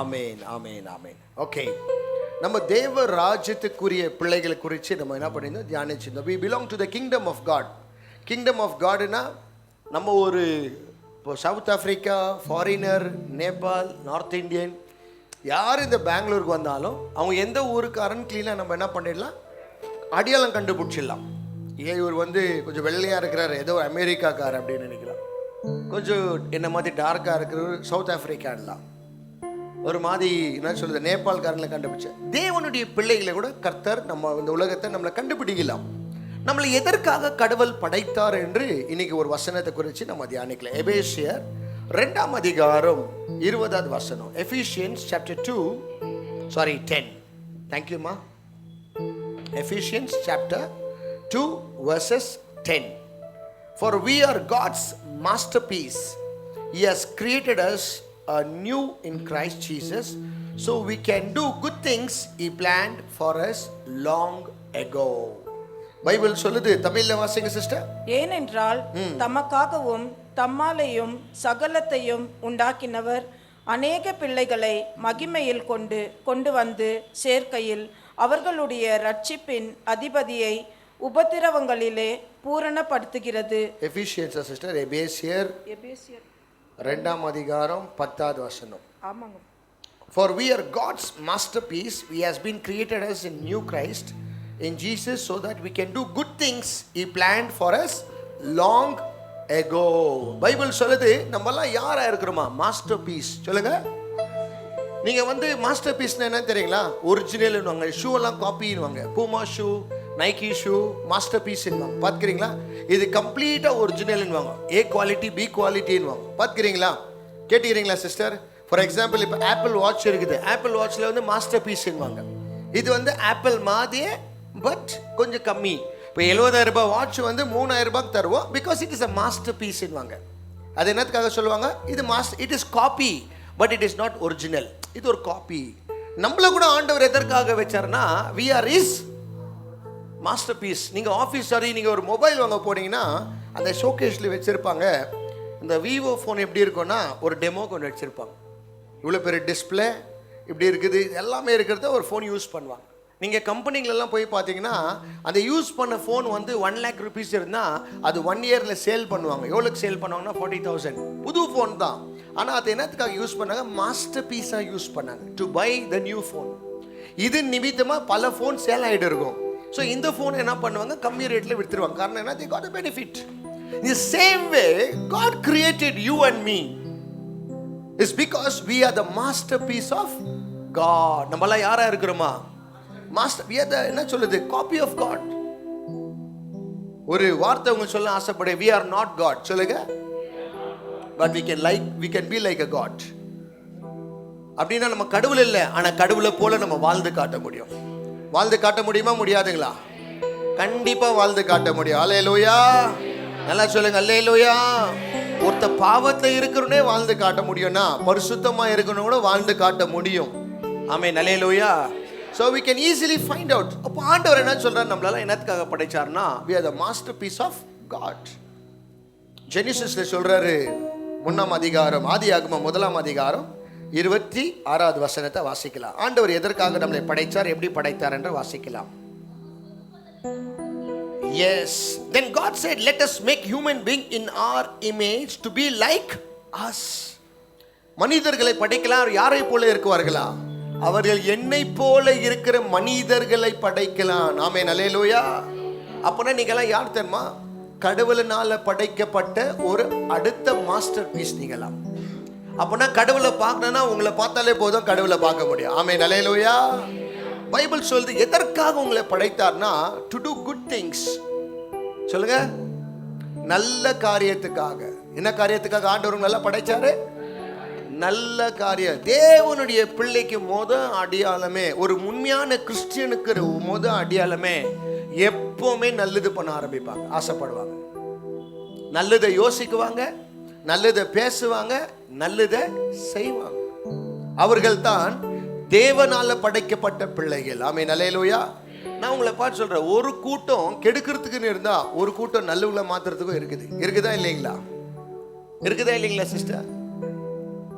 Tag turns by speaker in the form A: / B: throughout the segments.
A: ஆமேன், ஆமேன், ஆமேன். Okay, நம்ம தேவ ராஜ்யத்துக்குரிய பிள்ளைகளை குறித்து நம்ம என்ன பண்ணியிருந்தோம், தியானிச்சிருந்தோம். we belong to the kingdom of God. kingdom of Godனா நம்ம ஒரு இப்போ south Africa, foreigner, Nepal, north Indian யார் இந்த பெங்களூருக்கு வந்தாலும் அவங்க எந்த ஊருக்காரன் க்ளீனாக நம்ம என்ன பண்ணிடலாம், அடையாளம் கண்டுபிடிச்சிடலாம். ஏன் இவர் வந்து கொஞ்சம் வெள்ளையாக இருக்கிறார், ஏதோ அமெரிக்காக்கார் அப்படின்னு நினைக்கலாம். கொஞ்சம் என்ன மாதிரி டார்க்காக இருக்கிறவர் சவுத் ஆஃப்ரிக்கான்லாம், ஒரு மாதிரி என்ன சொல்கிறது நேபாள்காரங்களை கண்டுபிடிச்ச தேவனுடைய பிள்ளைகளை கூட கர்த்தர் நம்ம இந்த உலகத்தை நம்மளை கண்டுபிடிக்கலாம். நம்மளை எதற்காக கடவுள் படைத்தார் என்று இன்னைக்கு ஒரு வசனத்தை குறித்து நம்ம தியானிக்கலாம். எபேசியர் 2ஆம் அதிகாரம் 20வது வசனம். Ephesians chapter 10. தேங்க்யூமா. Ephesians chapter 2 verses 10. For we are God's masterpiece. He has created us new in Christ Jesus, so we can do good things He planned for us long ago. Bible சொல்லுது, தமிழ்ல வாசிங்க sister.
B: ஏனென்றால் தமக்காகவும் தம்மாலேயும் சகலத்தையும் உண்டாக்கினவர் அநேக பிள்ளைகளை மகிமையில் கொண்டு வந்து சேர்க்கையில் அவர்களுடைய ரட்சிப்பின் அதிபதியை உபத்திரவங்களிலே பூரணப்படுத்துகிறது.
A: எபிசியன்ஸ் சிஸ்டர், எபேசியர் 2ஆம் அதிகாரம் 10வது வசனம்.
B: ஆமாங்க.
A: For we are God's masterpiece. He has been created us in new Christ, in Jesus, so that we can do good things He planned for us long ago. Bible சொல்லுது நம்மலாம் யாரா இருக்கிறோமா, மாஸ்டர் பீஸ். சொல்லுங்க, நீங்க வந்து master பீஸ்னா என்ன தெரியுங்களா? ஒரிஜினல்னுவாங்க, ஷூ எல்லாம் காப்பின்னுவாங்க. பூமா ஷூ, நைக்கி ஷூ மாஸ்டர் பீஸ்ன்னுவாங்க. பார்த்துக்கிறீங்களா? இது கம்ப்ளீட்டாக ஒரிஜினல்னுவாங்க. ஏ குவாலிட்டி, பி குவாலிட்டின்னுவாங்க. பார்த்துக்கிறீங்களா? கேட்டுக்கிறீங்களா சிஸ்டர்? ஃபார் எக்ஸாம்பிள் இப்போ ஆப்பிள் வாட்ச் இருக்குது. ஆப்பிள் வாட்சில் வந்து மாஸ்டர் பீஸ்ன்னுவாங்க. இது வந்து ஆப்பிள் மாதிரியே பட் கொஞ்சம் கம்மி. இப்போ 70,000 ரூபாய் வாட்ச் வந்து 3,000 ரூபாய்க்கு தருவோம். பிகாஸ் இட் இஸ் அ மாஸ்டர் பீஸ்ன்னுவாங்க. அது என்னத்துக்காக சொல்லுவாங்க? இது it is copy, but it is not original. இது ஒரு காப்பி. நம்மளை கூட ஆண்டவர் எதற்காக வச்சார்னா, we are is masterpiece. நீங்கள் ஆஃபீஸ் சாரி நீங்கள் ஒரு மொபைல் வாங்க போனீங்கன்னா அந்த ஷோகேஸில் வச்சுருப்பாங்க. இந்த விவோ ஃபோன் எப்படி இருக்குன்னா ஒரு டெமோ கொண்டு வச்சுருப்பாங்க. இவ்வளோ பெரிய டிஸ்பிளே இப்படி இருக்குது, எல்லாமே இருக்கிறத ஒரு ஃபோன் யூஸ் பண்ணுவாங்க. நீங்கள் கம்பெனிங்களெல்லாம் போய் பார்த்தீங்கன்னா அந்த யூஸ் பண்ண ஃபோன் வந்து 1 lakh rupees இருந்தால் அது 1 yearல சேல் பண்ணுவாங்க. எவ்வளோக்கு சேல் பண்ணுவாங்கன்னா 40,000. புது ஃபோன் தான், ஆனால் அது என்னத்துக்காக யூஸ் பண்ணாங்க? மாஸ்டர் பீஸாக யூஸ் பண்ணாங்க, to buy the new phone. இது நிமித்தமாக பல ஃபோன் சேல் ஆகிட்டு இருக்கும். ஸோ இந்த ஃபோன் என்ன பண்ணுவாங்க, கம்மி ரேட்டில் விற்றுருவாங்க. காரணம் என்ன? they got a benefit. In the same way God created you and me is because we are the masterpiece of God. நம்மலாம் யாரா இருக்கிறோமா? மாஸ்டர். we are the என்ன சொல்லுது, copy of God. ஒரு வார்த்தை உங்க சொல்ல ஆசைப்பட, we are not God. சொல்லுங்க, but we can be like a God. அப்படின்னா நம்ம கடவுள் இல்லை, ஆனா கடவுளை போல நம்ம வாழ்ந்து காட்ட முடியும். வாழ்ந்து காட்ட முடியுமா? முடியாதுங்களா? கண்டிப்பா வாழ்ந்து காட்ட முடியும். அல்லேலூயா. நல்லா சொல்லுங்க, அல்லேலூயா. ஒருத்த பாவத்தை இருக்கிறவனே வாழ்ந்து காட்ட முடியும்னா பரிசுத்தமா இருக்கணும் கூட வாழ்ந்து காட்ட முடியும். ஆமென், அல்லேலூயா. So we can easily find out. அப்போ ஆண்டவர் என்ன சொல்றாரு, நம்மளால என்னத்துக்காக படைச்சார்னா, we are the masterpiece of God. ஜெனிசிஸ்ல சொல்றாரு 1ஆம் அதிகாரம், ஆதியாகமம் 1ஆம் அதிகாரம் 26வது வசனத்தை வாசிக்கலாம். ஆண்டவர் எதற்காக நம்மளை படைத்தார், எப்படி படைத்தார் என்று வாசிக்கலாம். Yes, then God said, let us make human being in our image to be like us. மனிதர்களை படைக்கலாம். யாரை போல இருக்குவார்களா? அவர்கள் என்னை போல இருக்கிற மனிதர்களை படைக்கலாம். ஆமென், அல்லேலூயா. அப்பனா நீங்களாம் யார் தெரியுமா? கடவுளினால படைக்கப்பட்ட ஒரு அடுத்த மாஸ்டர் பீஸ் நீங்களாம். அப்பனா கடவுளை பார்க்கணும்னா உங்களை பார்த்தாலே போதும், கடவுளை பார்க்க முடியும். ஆமென், அல்லேலூயா. பைபிள் சொல்லுது எதற்காக உங்களை படைத்தார்னா, டு டு குட் திங்ஸ். சொல்லுங்க, நல்ல காரியத்துக்காக. என்ன காரியத்துக்காக ஆண்டவர் நல்லா படைச்சாரு? நல்ல காரியம். தேவனுடைய பிள்ளைக்கு அடையாளமே, ஒரு உண்மையான கிறிஸ்டியனுக்கு அடையாளமே எப்பவுமே நல்லது பண்ண ஆரம்பிப்பாங்க, ஆசைப்படுவாங்க, நல்லதை யோசிக்குவாங்க, நல்லதை பேசுவாங்க, நல்லதை செய்வாங்க. அவர்கள் தான் தேவனால படைக்கப்பட்ட பிள்ளைகள். ஆமென், அல்லேலூயா. நான் உங்களை பார்த்து சொல்றேன், ஒரு கூட்டம் கெடுக்கிறதுக்குன்னு இருந்தா ஒரு கூட்டம் நல்லவங்களை மாத்துறதுக்கும் இருக்குது. இருக்குதா இல்லைங்களா? இருக்குதா இல்லைங்களா சிஸ்டர்?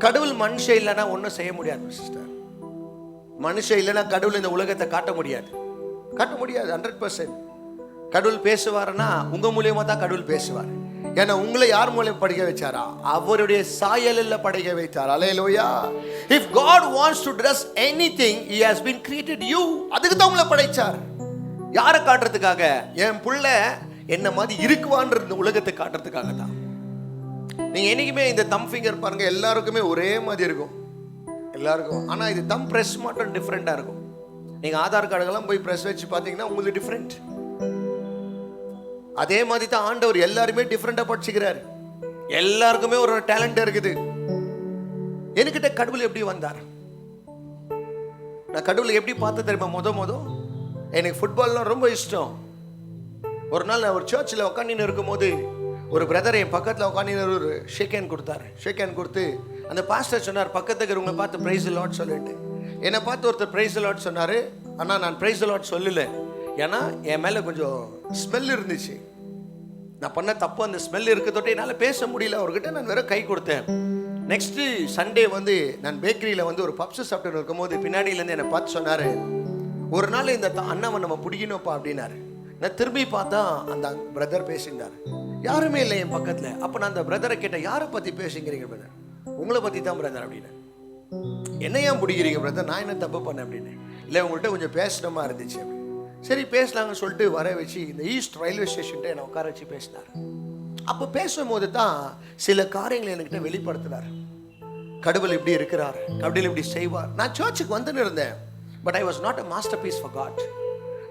A: கடவுள் மனுஷன் இல்லைன்னா ஒன்றும் செய்ய முடியாது சிஸ்டர். மனுஷன் இல்லைன்னா கடவுள் இந்த உலகத்தை காட்ட முடியாது. 100%. கடவுள் பேசுவாருன்னா உங்க மூலியமா தான் கடவுள் பேசுவார். ஏன்னா உங்களை யார் மூலியம் படைக்க வச்சாரா? அவருடைய சாயலில் படைக்க வைத்தார். அல்லேலூயா. If God wants to dress anything, he has been created you. அதுக்கு தான் உங்களை படைச்சார். யாரை காட்டுறதுக்காக? என் புள்ள என்ன மாதிரி இருக்குவான்ற இந்த உலகத்தை காட்டுறதுக்காக தான். நீங்க என்னைக்குமே இந்த தம் ஃபிங்கர் பாருங்க, எல்லாருக்குமே ஒரே மாதிரி இருக்கும் எல்லாருக்கும். ஆனா இது தம் பிரஸ் மட்டும் டிஃப்ரெண்டா இருக்கும். நீங்க ஆதார் கார்டுகள்லாம் போய் பிரஸ் வச்சு பார்த்தீங்கன்னா உங்களுக்கு டிஃப்ரெண்ட். அதே மாதிரி தான் ஆண்டவர் எல்லாருமே டிஃப்ரெண்டா படிச்சுக்கிறாரு. எல்லாருக்குமே ஒரு டேலண்ட் இருக்குது. என்கிட்ட கடவுள் எப்படி வந்தார்? நான் கடவுளை எப்படி பார்த்து தெரியுமா? முத எனக்கு ஃபுட்பால்லாம் ரொம்ப இஷ்டம். ஒரு நாள் நான் ஒரு சர்ச்சில் உட்காந்து இருக்கும்போது ஒரு பிரதர் என் பக்கத்தில் உட்காந்து ஒரு ஷேக் ஹேண்ட் கொடுத்தாரு. ஷேக் ஹேண்ட் கொடுத்து அந்த பாஸ்டர் சொன்னார், பக்கத்துக்கு இருக்கிறவங்களை பார்த்து பிரைஸ் தி லார்ட் சொல்லிட்டு. என்னை பார்த்து ஒருத்தர் பிரைஸ் தி லார்ட் சொன்னார். ஆனால் நான் பிரைஸ் தி லார்ட் சொல்லலை. ஏன்னா என் மேலே கொஞ்சம் ஸ்மெல் இருந்துச்சு. நான் பண்ண தப்பு அந்த ஸ்மெல் இருக்க தொட்டு என்னால் பேச முடியல. அவர்கிட்ட நான் வேற கை கொடுத்தேன். நெக்ஸ்ட்டு சண்டே வந்து நான் பேக்கரியில் வந்து ஒரு பப்ஸ் சாப்பிட்டு இருக்கும்போது பின்னாடியிலேருந்து என்னை பார்த்து சொன்னார், ஒரு நாள் இந்த அண்ணாவை நம்ம பிடிக்கணும்ப்பா அப்படின்னாரு. நான் திரும்பி பார்த்தா அந்த பிரதர் பேசியிருந்தார். யாருமே இல்லை என் பக்கத்தில். அப்போ நான் அந்த பிரதரை கேட்டேன், யாரை பற்றி பேசுங்கிறீங்க பிரதர்? உங்களை பற்றி தான் பிரதர் அப்படின்னு. என்ன ஏன் பிடிக்கிறீங்க பிரதர்? நான் என்ன தப்பு பண்ணேன் அப்படின்னு. இல்லை உங்கள்கிட்ட கொஞ்சம் பேசணுமா இருந்துச்சு அப்படின்னு. சரி பேசலாங்கன்னு சொல்லிட்டு வர வச்சு இந்த ஈஸ்ட் ரயில்வே ஸ்டேஷன்கிட்ட என்னை உட்கார வச்சு பேசினார். அப்போ பேசும்போது தான் சில காரியங்களை என்கிட்ட வெளிப்படுத்தினார். கடவுள் இப்படி இருக்கிறார், கடவுள் இப்படி செய்வார். நான் சர்ச்சுக்கு வந்துன்னு இருந்தேன். But I was not a masterpiece for God.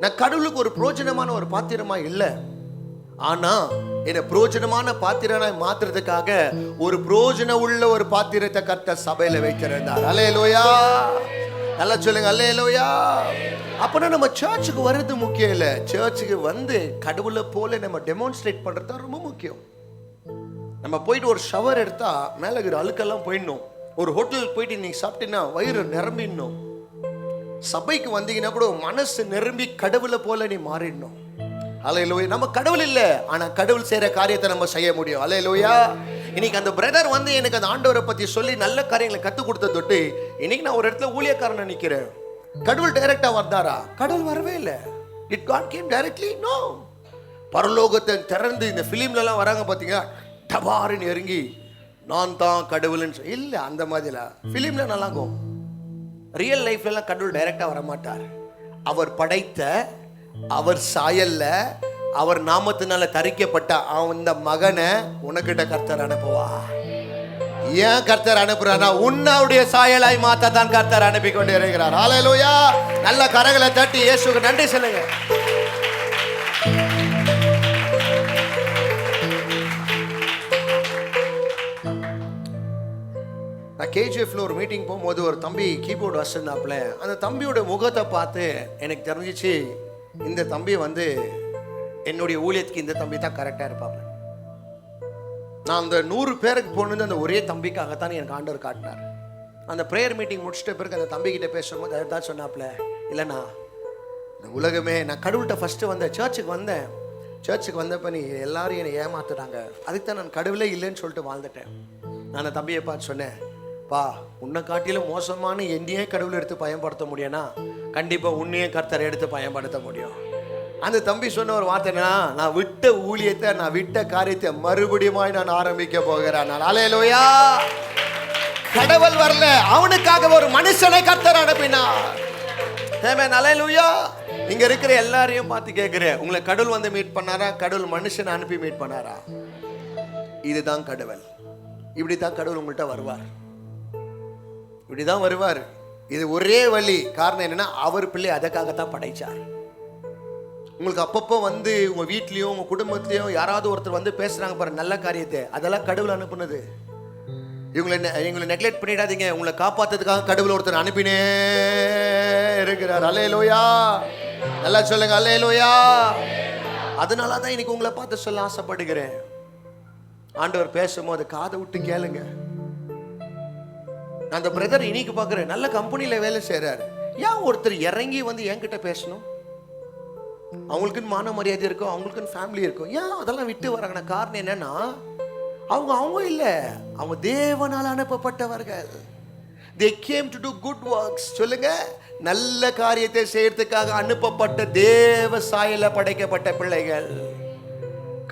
A: நான் கடவுளுக்கு ஒரு பிரோஜனமான ஒரு பாத்திரமா இல்லை. ஆனா என்ன பிரோஜனமான பாத்திரனாய் மாத்துறதுக்காக ஒரு பிரோஜன உள்ள ஒரு பாத்திரத்தை கர்த்தர் சபையில வைத்திருந்தார். அல்லேலூயா. நல்லா சொல்லுங்க அல்லேலூயா. அப்பனா நம்ம சர்ச்சுக்கு வர்றது முக்கியம் இல்லை. சர்ச்சுக்கு வந்து கடவுளை போல நம்ம டெமான்ஸ்ட்ரேட் பண்றது தான் ரொம்ப முக்கியம். நம்ம போயிட்டு ஒரு ஷவர் எடுத்தா மேலே இருக்கிற அழுக்கெல்லாம் போயிடணும். ஒரு ஹோட்டலுக்கு போயிட்டு நீங்க சாப்பிட்டீங்கன்னா வயிறு நிரம்பிடணும். சபைக்கு வந்தீங்கன்னா கூட மனசு நிரம்பி கடவுளை போல நீ மாறிடணும். அல்லேலூயா. நம்ம கடவுள் இல்லை, ஆனா கடவுள் செய்யற காரியத்தை நம்ம செய்ய முடியும். அல்லேலூயா. இன்னைக்கு அந்த பிரதர் வந்து எனக்கு அந்த ஆண்டவரை பத்தி சொல்லி நல்ல காரியங்களை கத்து கொடுத்த தொட்டு இன்னைக்கு நான் ஒரு இடத்துல ஊழியக்காரனா நிக்கிறேன். கடவுள் டைரக்டா வந்தாரா? கடவுள் வரவே இல்லை. Did God came directly? No. பரலோகத்தை திறந்து இந்த பிலிம்ல எல்லாம் வராங்க பாத்தீங்களா, டபாருன்னு இறங்கி நான் தான் கடவுள்னு இல்ல. அந்த மாதிரில பிலிம்ல நல்லாகும். ரியல் லைஃப்ல எல்லாம் கடவுள் டைரக்டா வர மாட்டார். அவர் படைத்த அவர் சாயல்ல அவர் நாமத்தினால தரிக்கப்பட்ட அந்த மகனை உனக்கிட்ட கர்த்தர் அனுப்புவா. ஏன் கர்த்தர் அனுப்புறானா? உன்னுடைய சாயலாய் மாத்த தான் கர்த்தர் அனுப்பி கொண்டு இருக்கிறார். ஹல்லேலூயா. நல்ல கரங்களை தட்டி இயேசுவுக்கு நன்றி சொல்லுங்க. நான் கேஜிஎஃப்ல ஒரு மீட்டிங் போகும்போது ஒரு தம்பி கீபோர்டு வச்சிருந்தாப்புல. அந்த தம்பியோட முகத்தை பார்த்து எனக்கு தெரிஞ்சிச்சு, இந்த தம்பி வந்து என்னுடைய ஊழியத்துக்கு இந்த தம்பி தான் கரெக்டாக இருப்பாப்புல. நான் அந்த 100 பேருக்கு போனது அந்த ஒரே தம்பிக்காகத்தான் எனக்கு ஆண்டவர் காட்டினார். அந்த ப்ரேயர் மீட்டிங் முடிச்சிட்ட பிறகு அந்த தம்பிக்கிட்ட பேசும்போது அதுதான் சொன்னாப்புல, இல்லைண்ணா இந்த உலகமே நான் கடவுள்கிட்ட ஃபஸ்ட்டு வந்தேன், சர்ச்சுக்கு வந்தேன். சர்ச்சுக்கு வந்தப்போ நீ எல்லாரும் என்னை ஏமாத்துட்டாங்க, அதுக்கு தான் நான் கடவுளே இல்லைன்னு சொல்லிட்டு வாழ்ந்துட்டேன். நான் அந்த தம்பியை பார்த்து சொன்னேன், பா உன்னை காட்டிலும் மோசமான என்னையே கடவுள் எடுத்து பயன்படுத்த முடியும்னா கண்டிப்பாக உன்னையே கர்த்தரை எடுத்து பயன்படுத்த முடியும். அந்த தம்பி சொன்ன ஒரு வார்த்தைனா, நான் விட்ட ஊழியத்தை நான் விட்ட காரியத்தை மறுபடியும் நான் ஆரம்பிக்க போகிறேன். அல்லேலூயா. கடவுள் வரல, அவனுக்காக ஒரு மனுஷனை கர்த்தர் அனுப்பினார். ஆமென். அல்லேலூயா. இங்க இருக்கிற எல்லாரையும் பார்த்து கேட்கிறேன், உங்களை கடவுள் வந்து மீட் பண்ணாரா? கடவுள் மனுஷனை அனுப்பி மீட் பண்ணாரா? இதுதான் கடவுள். இப்படித்தான் கடவுள் உங்கள்கிட்ட வருவார். இப்படிதான் வருவார். இது ஒரே வழி. காரணம் என்னன்னா, அவர் பிள்ளை அதற்காகத்தான் படைச்சார். உங்களுக்கு அப்பப்போ வந்து உங்க வீட்லயும் உங்க குடும்பத்திலையும் யாராவது ஒருத்தர் வந்து பேசுறாங்க பாரு நல்ல காரியத்தை, அதெல்லாம் கடவுள் அனுப்புனது. இவங்களை நெக்லெக்ட் பண்ணிடாதீங்க. உங்களை காப்பாத்துறதுக்காக கடவுள் ஒருத்தர் அனுப்பினே இருக்கிறார். அல்லேலூயா. நல்லா சொல்லுங்க அல்லேலூயா. அதனால தான் இன்னைக்கு உங்களை பார்த்து சொல்ல ஆசைப்படுகிறேன். ஆண்டவர் பேசும்போது காதை விட்டு கேளுங்க. அந்த பிரதர் இன்னைக்கு பார்க்குறேன், நல்ல கம்பெனியில் வேலை செய்கிறாரு. ஏன் ஒருத்தர் இறங்கி வந்து என்கிட்ட பேசணும்? அவங்களுக்குன்னு மான மரியாதை இருக்கும், அவங்களுக்குன்னு ஃபேமிலி இருக்கும். ஏன் அதெல்லாம் விட்டு வராங்கண்ணா? காரணம் என்னன்னா, அவங்க இல்லை, அவங்க தேவனால் அனுப்பப்பட்டவர்கள். They came to do good works. சொல்லுங்க, நல்ல காரியத்தை செய்யறதுக்காக அனுப்பப்பட்ட தேவ சாயல படைக்கப்பட்ட பிள்ளைகள்.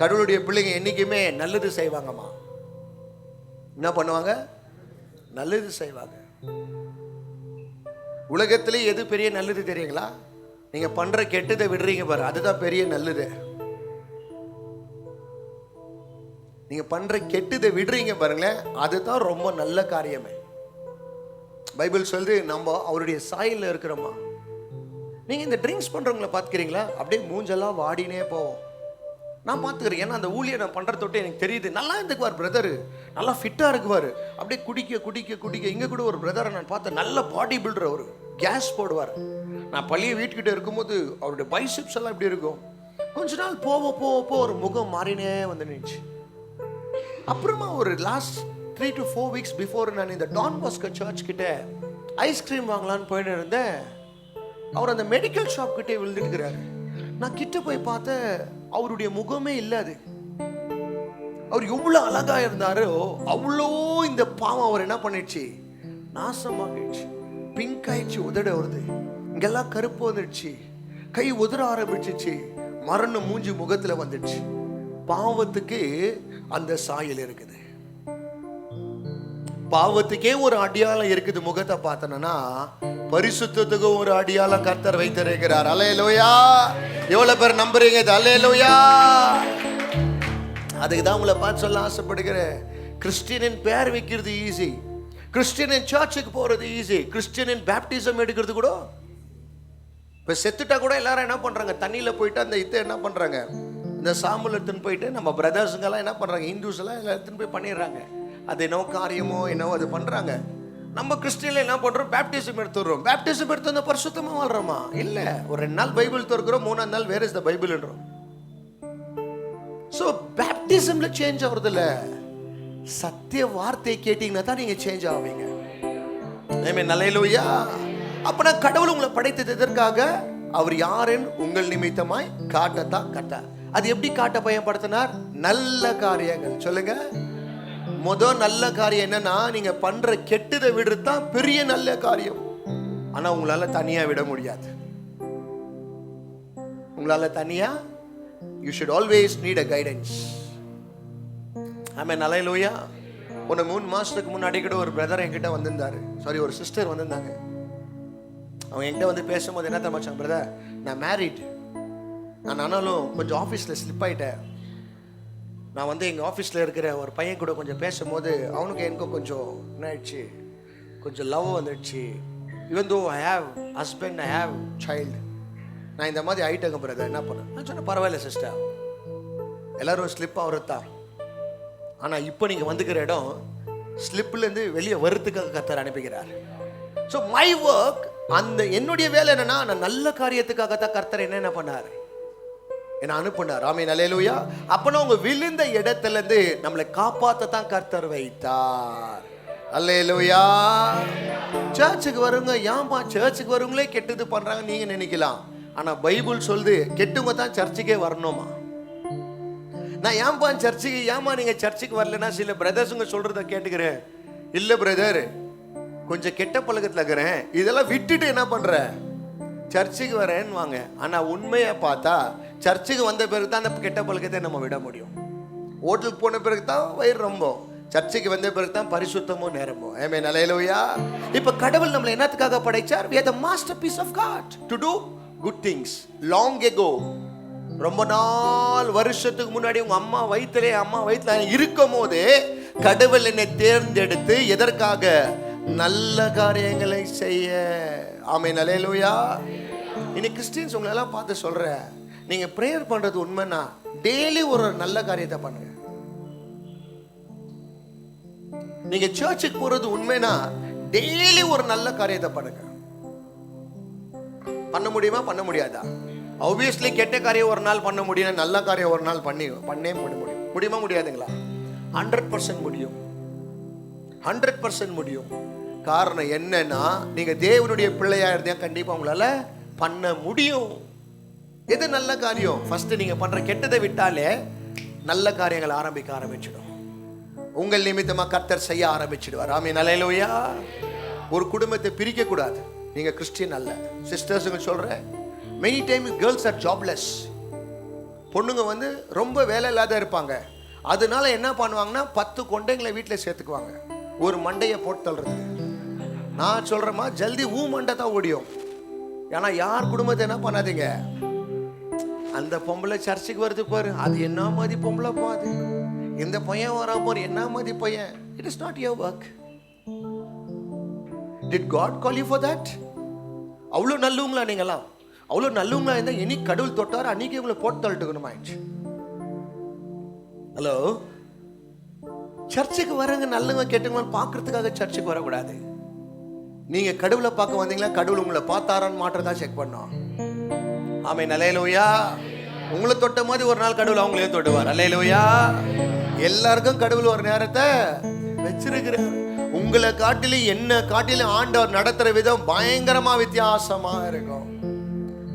A: கடவுளுடைய பிள்ளைங்க என்னைக்குமே நல்லது செய்வாங்கம்மா. என்ன பண்ணுவாங்க? நல்லது செய்வாங்க. உலகத்திலே எது பெரிய நல்லது தெரியுங்களா? நீங்க பண்ற கெட்டதை விடுறீங்க பாரு, அதுதான் பெரிய நல்லது. நீங்க பண்ற கெட்டதை விடுறீங்க பாருங்களேன், அதுதான் ரொம்ப நல்ல காரியமே. பைபிள் சொல்லுது நம்ம அவருடைய சாயல்ல இருக்கிறோமா. நீங்க இந்த ட்ரிங்க்ஸ் பண்றவங்களை பார்த்துக்கிறீங்களா? அப்படியே மூஞ்செல்லாம் வாடினே போவோம். நான் பார்த்துக்கிறேன், ஏன்னா அந்த ஊழியை நான் பண்ணுற தொட்டு எனக்கு தெரியுது. நல்லா இருந்துக்குவார் பிரதரு, நல்லா ஃபிட்டாக இருக்குவார். அப்படியே குடிக்க குடிக்க குடிக்க. இங்கே கூட ஒரு பிரதரை நான் பார்த்தேன், நல்ல பாடி பில்டர். அவர் கேஸ் போடுவார். நான் பழைய வீட்டுக்கிட்ட இருக்கும்போது அவருடைய பைசெப்ஸ் எல்லாம் இப்படி இருக்கும். கொஞ்ச நாள் போக போக போக ஒரு முகம் மாறினே வந்து நின்றுச்சு. அப்புறமா ஒரு லாஸ்ட் 3 to 4 weeks பிஃபோர் நான் இந்த டான் பாஸ்கோ சர்ச் கிட்ட ஐஸ்கிரீம் வாங்கலான்னு போயிட்டு இருந்தேன். அவர் அந்த மெடிக்கல் ஷாப் கிட்டே விழுந்துட்டுக்கிறாரு. நான் கிட்ட போய் பார்த்தேன், அவருடைய முகமே இல்லாது. அவர் எவ்வளோ அழகா இருந்தாரோ அவ்வளோ இந்த பாவம் அவர் என்ன பண்ணிடுச்சு, நாசமாகிடுச்சு. பிங்க் ஆயிடுச்சு, உதட வருது, இங்கெல்லாம் கருப்பு வந்துடுச்சு, கை உதற ஆரம்பிச்சிச்சு, மரண மூஞ்சி முகத்துல வந்துடுச்சு. பாவத்துக்கு அந்த சாயல் இருக்குது. பாவத்துக்கே ஒரு அடையாளம் இருக்குது. முகத்தை பார்த்தனா பரிசுத்தத்துக்கு ஒரு அடையாளம் கர்த்தர் வைத்திருக்கிறார். அல்லேலூயா! எவ்வளவு பேர் நம்புறீங்க? அல்லேலூயா! அதுக்கு தான் உங்களை பார்த்து சொல்ல ஆசைப்படுகிறேன். கிறிஸ்டியனின் பேர் வைக்கிறது ஈஸி, கிறிஸ்டியனின் சர்ச்சுக்கு போறது ஈஸி, கிறிஸ்டியனின் பேப்டிசம் எடுக்கிறது கூட. இப்ப செத்துட்டா கூட எல்லாரும் என்ன பண்றாங்க, தண்ணியில போயிட்டு அந்த இதை என்ன பண்றாங்க, இந்த சாம்பல் எடுத்துன்னு போயிட்டு நம்ம பிரதர்ஸுங்கெல்லாம் என்ன பண்றாங்க, ஹிந்துஸ் எல்லாம் எடுத்துன்னு போய் பண்ணிடுறாங்க. அது என்னவோ காரியமோ என்னவோ அது பண்றாங்க. நம்ம கிறிஸ்டியன்ல என்ன பண்றோம், பேப்டிசம் எடுத்துடுறோம். பேப்டிசம் எடுத்து அந்த பரிசுத்தமா வாழ்றோமா? இல்ல. ஒரு 2 நாள் பைபிள் திறக்கிறோம், 3ஆம் நாள் வேர் இஸ் த பைபிள்ன்றோம். சோ பேப்டிசம்ல சேஞ்ச் ஆகுறது இல்ல, சத்திய வார்த்தை கேட்டீங்கன்னா தான் நீங்க சேஞ்ச் ஆவீங்க. ஆமென், அல்லேலூயா. அப்பனா கடவுள் உங்களை படைத்தது எதற்காக? அவர் யாருன்னு உங்கள் நிமித்தமாய் காட்டத்தான் கட்டார். அது எப்படி காட்ட பயன்படுத்தினார்? நல்ல காரியங்கள். சொல்லுங்க. முதல் நல்ல காரியம் என்னன்னா, நீங்க பண்ற கெட்டதை விடுறதுதான் பெரிய நல்ல காரியம். ஆனா உங்களால தனியா விட முடியாது. உங்களால தனியா, you should always need a guidance. ஆமென், அல்லேலூயா. ஒரு 3 மாசத்துக்கு முன்னாடி கூட ஒரு பிரதர் என்கிட்ட வந்திருந்தாரு, சாரி ஒரு சிஸ்டர் வந்திருந்தாங்க. அவங்க என்கிட்ட வந்து பேசும்போது என்ன தெரியுமா, பிரதர் நான் மேரிட், நான் ஆனாலும் கொஞ்சம் ஆஃபீஸில் ஸ்லிப் ஆகிட்டேன். நான் வந்து எங்கள் ஆஃபீஸில் இருக்கிற ஒரு பையன் கூட கொஞ்சம் பேசும்போது அவனுக்கு எனக்கும் கொஞ்சம் என்ன ஆயிடுச்சு, கொஞ்சம் லவ் வந்துடுச்சு. Even though I have husband, I have child, நான் இந்த மாதிரி ஆகிட்டேங்க பிரதர், என்ன பண்ணேன்? நான் சொன்னேன், பரவாயில்ல சிஸ்டர், எல்லோரும் ஸ்லிப் ஆகிறதா. ஆனால் இப்போ நீங்கள் வந்துக்கிற இடம் ஸ்லிப்லேருந்து வெளியே வருத்துக்காக கர்த்தர் அனுப்புகிறார். ஸோ மை ஒர்க், அந்த என்னுடைய வேலை என்னன்னா, நான் நல்ல காரியத்துக்காகத்தான் கர்த்தர் என்ன பண்ணார், என்ன அனுப்புனார். ஆமென், அல்லேலூயா. அப்பனா உங்க விழுந்த இடத்துல இருந்து நம்மளை காப்பாற்றத்தான் கர்த்தர் வைத்தார். அல்லேலூயா. சர்ச்சுக்கு வருங்க, ஏன்பா சர்ச்சுக்கு வருங்களே கெட்டது பண்றாங்க நீங்க நினைக்கலாம். ஆனா பைபிள் சொல்லுது கெட்டவங்க தான் சர்ச்சுக்கே வரணுமா. நான் ஏன்பா சர்ச்சுக்கு, ஏமா நீங்க சர்ச்சுக்கு வரலன்னா சில பிரதர்ஸுங்க சொல்றத கேட்டுக்கிறேன். இல்ல பிரதர், கொஞ்சம் கெட்ட பழக்கத்தில் இருக்கிறேன், இதெல்லாம் விட்டுட்டு என்ன பண்ற, சர்ச்சுக்கு வரேன்னு வாங்க. ஆனா உண்மையை பார்த்தா சர்ச்சுக்கு வந்த பிறகு தான் அந்த கெட்ட பழக்கத்தை நம்ம விட முடியும். ஹோட்டலுக்கு போன பிறகு தான் வயிறு ரொம்ப, சர்ச்சுக்கு வந்த பிறகு தான் பரிசுத்தமும் நேரமும். ஆமென், அல்லேலூயா. இப்ப கடவுள் நம்மளை என்னத்துக்காக படைச்சார்? We are the masterpiece of God to do good things. Long ago, ரொம்ப நாள் வருஷத்துக்கு முன்னாடி உங்க அம்மா வயிற்றுல இருக்கும் போது கடவுள் என்னை தேர்ந்தெடுத்து எதற்காக? நல்ல காரியங்களை செய்ய. ஆமென், அல்லேலூயா. இன்னைக்கு கிறிஸ்டியன்ஸ் உங்களை எல்லாம் பார்த்து சொல்றேன், நீங்க பிரேயர் பண்றது உண்மைன்னா டெய்லி ஒரு நல்ல காரியத்தை பண்ணுங்க. நீங்க சர்ச்சுக்கு போறது உண்மைனா டெய்லி ஒரு நல்ல காரியத்தை பண்ணுங்க. பண்ண முடியுமா? பண்ண முடியாதா? ஆப்வியஸ்லி கெட்ட காரியம் ஒரு நாள் பண்ண முடியும், நல்ல காரியம் ஒரு நாள் பண்ணே முடியுமா? முடியாதுங்களா? 100% முடியும். 100% முடியும். காரணம் என்னன்னா, நீங்க தேவனுடைய பிள்ளையா இருந்தா கண்டிப்பா உங்களால பண்ண முடியும். எது நல்ல காரியம்? ஃபர்ஸ்ட் நீங்க பண்ற கெட்டதை விட்டாலே நல்ல காரியங்கள் ஆரம்பிச்சிடும். உங்கள் நிமித்தமா கர்த்தர் செய்ய ஆரம்பிச்சிடுவார். ஆமென், அல்லேலூயா. ஒரு குடும்பத்தை பிரிக்க கூடாது. நீங்க கிறிஸ்டியன் அல்ல. சிஸ்டர்ஸுங்க சொல்றேன், many time girls are jobless. பொண்ணுங்க வந்து ரொம்ப வேலை இல்லாத இருப்பாங்க. அதனால என்ன பண்ணுவாங்கன்னா 10 கொண்டைங்களை வீட்டில் சேர்த்துக்குவாங்க, ஒரு மண்டையை போட்டு தள்ளுறது. நான் சொல்றேம்மா, ஜல்தி மண்டை தான் ஓடியும். ஏன்னா யார் குடும்பத்தை என்ன பண்ணாதீங்க. அந்த பொம்பளை சர்ச்சுக்கு வருது பாரு, அது என்ன மாதிரி பொம்பளை போகுது. இந்த பையன் வரா பாரு, என்ன மாதிரி பையன். It is not your work. Did God call you for that? அவ்வளோ நல்லவங்களா நீங்களாம்? அவ்வளோ நல்லவங்களா இருந்தால் இனி கடவுள் தொட்டார் அன்னைக்கு உங்களை போட்டு தள்ளிட்டுக்கணும் ஆயிடுச்சு. ஹலோ, சர்ச்சுக்கு வரங்க நல்லவங்க கெட்டவங்க பார்க்கறதுக்காக சர்ச்சுக்கு வரக்கூடாது. நீங்க கடவுளை பார்க்க வந்தீங்களா, கடவுள் உங்களை பார்த்தாரான்னு மாற்றதா செக் பண்ணோம். ஆமென், அல்லேலூயா. உங்களை தொட்ட மாதிரி ஒரு நாள் கடவுள் அவங்களையும் தொட்டுவார். அல்லேலூயா. எல்லாருக்கும் கடவுள் ஒரு நேரத்தை வச்சிருக்கிறார். உங்களை காட்டிலும் என்ன காட்டிலும் ஆண்டவர் நடத்துற விதம் பயங்கரமா வித்தியாசமா இருக்கும்.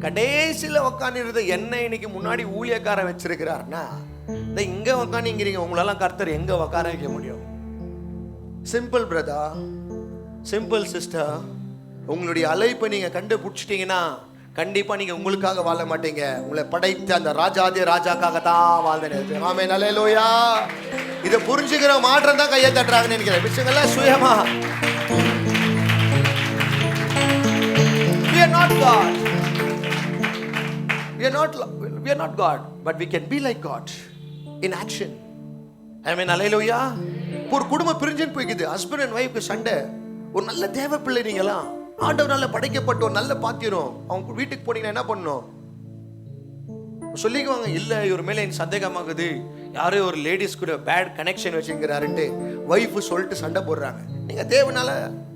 A: கடைசியில உக்காந்துருந்த என்ன இன்னைக்கு முன்னாடி ஊழியக்காரன் வச்சிருக்கிறார்னா, இந்த இங்க உக்காந்துங்கிறீங்க, உங்களெல்லாம் கர்த்தர் எங்க உக்கார வைக்க முடியும்? Simple brother, simple sister. உங்களுடைய அழைப்பை நீங்க கண்டுபிடிச்சிட்டீங்கன்னா கண்டிப்பா நீங்க உங்களுக்காக வாழ மாட்டீங்க. உங்களை படைத்த அந்த ராஜாதி ராஜாக்காக தான் வாழ்ந்தேன். ஆமென், அல்லேலூயா. இதை புரிஞ்சுக்கிற மாற்றம் தான் கையை தட்டுறாங்கன்னு நினைக்கிறேன். விஷயங்கள்லாம் சுயமா. We are not God. We are not God, but we can be like God in action. Amen, அல்லேலூயா. ஒரு குடும்பம் பிரிஞ்சுன்னு போய்க்குது, ஹஸ்பண்ட் அண்ட் ஒய்ஃப்க்கு சண்டை. ஒரு நல்ல தேவ பிள்ளை நீங்களாம், ஆண்டவரால படைக்கப்பட்ட ஒரு நல்ல பாத்திரம். அவங்க வீட்டுக்கு போனீங்கன்னா என்ன பண்ணணும்? சொல்லிக்குவாங்க, இல்ல இவர் மேல எனக்கு சந்தேகமாகுது, யாரோ ஒரு லேடிஸ் கூட பேட் கனெக்ஷன் வச்சுக்கிறாருன்ட்டு ஒய்ஃப் சொல்லிட்டு சண்டை போடுறாங்க. நீங்க தேவனால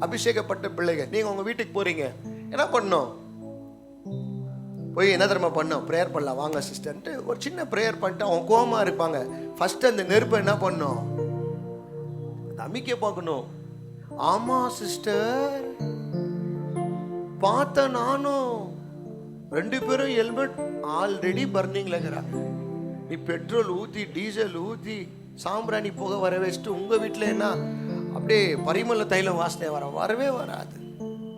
A: அபிஷேகப்பட்ட பிள்ளைங்க, நீங்க உங்க வீட்டுக்கு போறீங்க, என்ன பண்ணணும்? போய் என்ன தெரியுமா பண்ணோம்? ப்ரேயர் பண்ணலாம் வாங்க சிஸ்டர்ன்ட்டு ஒரு சின்ன ப்ரேயர் பண்ணிட்டு அவங்க கோவமா இருப்பாங்க. ஃபர்ஸ்ட் அந்த நெருப்பை என்ன பண்ணணும்? அமைக்க பார்க்கணும். ஆமா சிஸ்டர், பார்த்த நானும் 2 பேரும் ஹெல்மெட் ஆல்ரெடி பர்னிங்ல இருக்கிறாங்க. நீ பெட்ரோல் ஊத்தி டீசல் ஊத்தி சாம்பிராணி புகை வர வச்சுட்டு உங்க வீட்டில் என்ன அப்படியே பரிமள தைலம் வாசனை வரவே வராது.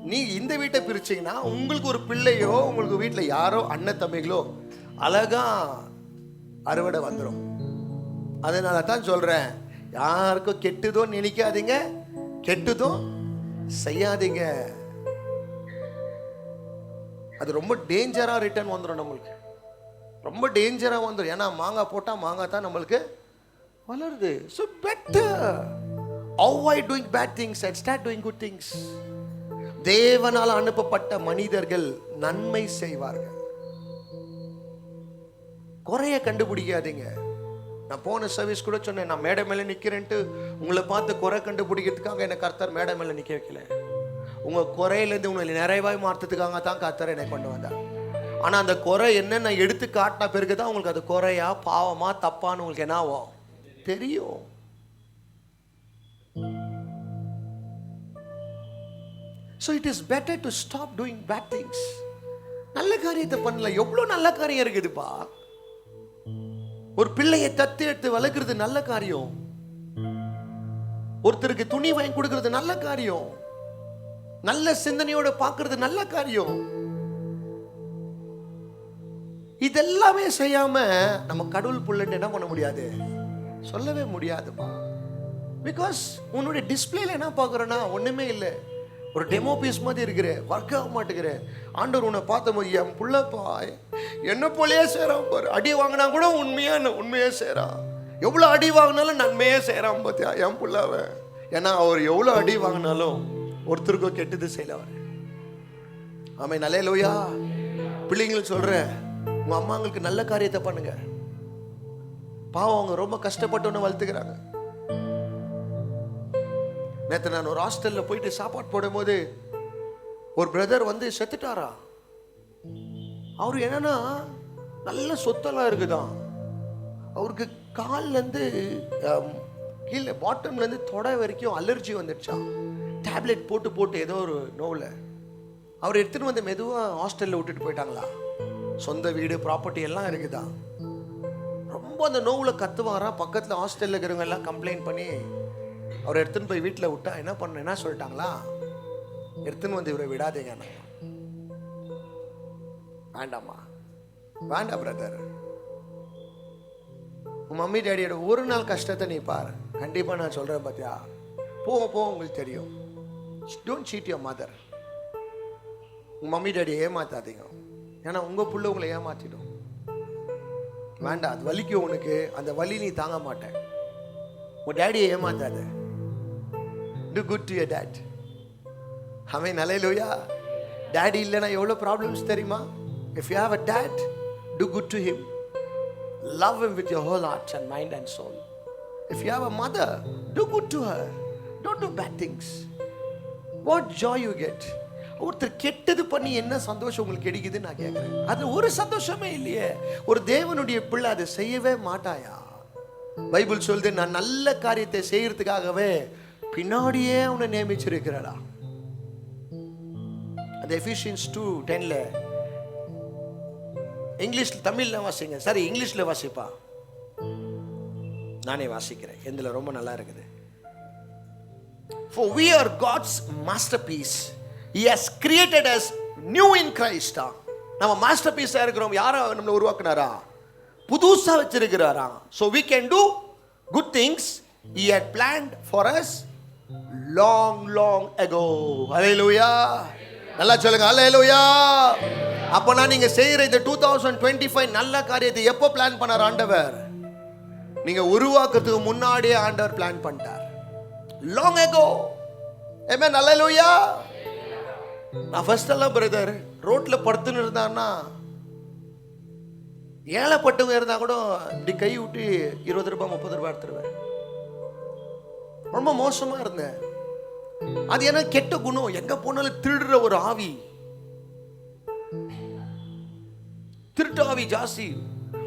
A: நீ இந்த வீட்டை பிரிச்சிங்கன்னா உங்களுக்கு ஒரு பிள்ளையோ உங்களுக்கு வீட்டில் யாரோ அண்ணன் தம்பிகளோ அழகா அறுவடை வந்துடும். அதனால தான் சொல்றேன், யாருக்கும் கெட்டுதோ நினைக்காதீங்க, கெட்டுதோ செய்யாதீங்க. அது ரொம்ப டேஞ்சரா ரிட்டர்ன் வந்துடும், நம்மளுக்கு ரொம்ப டேஞ்சரா வந்துடும். ஏன்னா மாங்காய் போட்டா மாங்காய் தான் நம்மளுக்கு வளருது. So better avoid doing bad things and start doing good things. தேவனால் அனுப்பப்பட்ட மனிதர்கள் நன்மை செய்வார்கள். குறைய கண்டுபிடிக்காதீங்க. நான் போன சர்வீஸ் கூட சொன்னேன், நான் மேடை மேலே நிற்கிறேன்ட்டு உங்களை பார்த்து குறை கண்டுபிடிக்கிறதுக்காக என்னை கர்த்தர் மேடை மேலே நிற்க வைக்கல. உங்கள் குறையிலேருந்து உங்களை நிறைவாய் மாற்றத்துக்காக தான் கர்த்தர் என்னை கொண்டு வந்தார். ஆனால் அந்த குறை என்ன நான் எடுத்து காட்டின பிறகு தான் உங்களுக்கு அது குறையா பாவமா தப்பான்னு உங்களுக்கு என்ன ஆகும் தெரியும். So it is better to stop doing bad things. நல்ல காரியத்தை பண்ணல, எவ்வளோ நல்ல காரியம் இருக்குதுப்பா. ஒரு பிள்ளையை தத்து எடுத்து வளர்க்கறது நல்ல காரியம். ஒருத்தருக்கு துணி வாங்கி கொடுக்கறது நல்ல காரியம். நல்ல சிந்தனையோட பார்க்கறது நல்ல காரியம். இதெல்லாமே செய்யாம நம்ம கடவுள் புள்ளன்னு என்ன பண்ண முடியாது, சொல்லவே முடியாதுப்பா. பிகாஸ் உன்னுடைய டிஸ்பிளேல என்ன பார்க்குறேன்னா ஒண்ணுமே இல்லை, ஒரு டெமோ பீஸ் மாதிரி இருக்கிற, ஒர்க் ஆக மாட்டேங்கிற. ஆண்டவர் உன்னை பார்த்த போது என் புள்ளப்பா என்ன போலயே செய்கிறான் பாரு. அடி வாங்கினா கூட உண்மையே செய்கிறான். எவ்வளோ அடி வாங்கினாலும் நன்மையே செய்கிறான் பார்த்தியா என் புள்ளாவை. ஏன்னா அவர் எவ்வளோ அடி வாங்கினாலும் ஒருத்தருக்கோ கெட்டது செய்யலவர். ஆமென், அல்லேலூயா. பிள்ளைங்களுக்கு சொல்கிறேன், உங்கள் அம்மாங்களுக்கு நல்ல காரியத்தை பண்ணுங்க. பாவம் அவங்க ரொம்ப கஷ்டப்பட்டோன்னு வளர்த்துக்கிறாங்க. நேற்று நான் ஒரு ஹாஸ்டலில் போயிட்டு சாப்பாடு போடும் போது ஒரு பிரதர் வந்து செத்துட்டாரா. அவரு என்னன்னா நல்ல சொத்தெல்லாம் இருக்குதான். அவருக்கு கால்லேருந்து கீழே பாட்டம்லேருந்து தொடை வரைக்கும் அலர்ஜி வந்துடுச்சான். டேப்லெட் போட்டு போட்டு ஏதோ ஒரு நோவில் அவர் எடுத்துகிட்டு வந்து மெதுவாக ஹாஸ்டலில் விட்டுட்டு போயிட்டாங்களா. சொந்த வீடு ப்ராப்பர்ட்டி எல்லாம் இருக்குதான். ரொம்ப ரொம்ப அந்த நோவில் கத்துவாராம். பக்கத்தில் ஹாஸ்டலில் இருக்கிறவங்க எல்லாம் கம்ப்ளைண்ட் பண்ணி அவரை எடுத்துன்னு போய் வீட்டில் விட்டா என்ன சொல்லிட்டாங்களா, எடுத்துன்னு வந்து இவரை விடாதீங்க. வேண்டாமா, வேண்டாம் பிரதர். உன் மம்மி டேடியோட ஒரு நாள் கஷ்டத்தை நீ பாரு. கண்டிப்பாக நான் சொல்கிறேன் பார்த்தியா, போ உங்களுக்கு தெரியும். Don't cheat your mother. உங்கள் மம்மி டேடியை ஏமாத்தாதீங்க. ஏன்னா உங்கள் புள்ள உங்களை ஏமாத்திடும். வேண்டாம், அது வலிக்கும் உனக்கு. அந்த வலி நீ தாங்க மாட்டேன். உன் டேடியை ஏமாத்தாத. Do good to your dad. Amen, hallelujah. Daddy இல்லைன்னா எவ்வளோ ப்ராப்ளம்ஸ் தெரியுமா? If you have a dad, do good to him. Love him with your whole heart and mind and soul. If you have a mother, do good to her. Don't do bad things. What joy you get. ஒருத்தர் கெட்டது பண்ணி என்ன சந்தோஷம் உங்களுக்கு கிடைக்குதுன்னு நான் கேட்குறேன். அது ஒரு சந்தோஷமே இல்லையே. ஒரு தேவனுடைய பிள்ளை அதை செய்யவே மாட்டாயா? பைபிள் சொல்லுது, நான் நல்ல காரியத்தை செய்யறதுக்காகவே பின்னாடியே உன்னை நியமிச்சிருக்கிறடா. அந்த எஃபிஷியன்ஸ் 2:10 இங்கிலீஷ் தமிழில் வாசிங்க. சரி, இங்கிலீஷில் வாசிப்பா. நானே வாசிக்கிறேன், எந்தில் ரொம்ப நல்லா இருக்குது. For we are God's masterpiece. He has created us new in Christ. நம்ம மாஸ்டர் பீஸா இருக்கிறோம். யாரை நம்மளை உருவாக்குனாரா? புதுசா வச்சிருக்கிறாரா. So we can do good things He had planned for us long ago. Hallelujah. நல்லா சொல்லுங்க, ஹல்லேலூயா. அப்பனா நீங்க செய்யற இந்த 2025 நல்ல காரியத்தை எப்போ பிளான் பண்ணார் ஆண்டவர்? நீங்க உருவாக்குறதுக்கு முன்னாடியே ஆண்டவர் பிளான் பண்ணிட்டார். long ago. ஆமென், ஹல்லேலூயா. நான் ஃபர்ஸ்ட் எல்லாம் பிரதர் ரோட்ல படுத்துன்னு இருந்தான்னா, ஏழைப்பட்டவங்க இருந்தா கூட இப்படி கை விட்டு 20 ரூபாய் 30 ரூபாய் எடுத்துருவேன். ரொம்ப மோசமா இருந்தேன். அது என்ன கெட்ட குணம். எங்க போனாலும் திருடுற ஒரு ஆவி, திருட்டு ஆவி ஜாஸ்தி.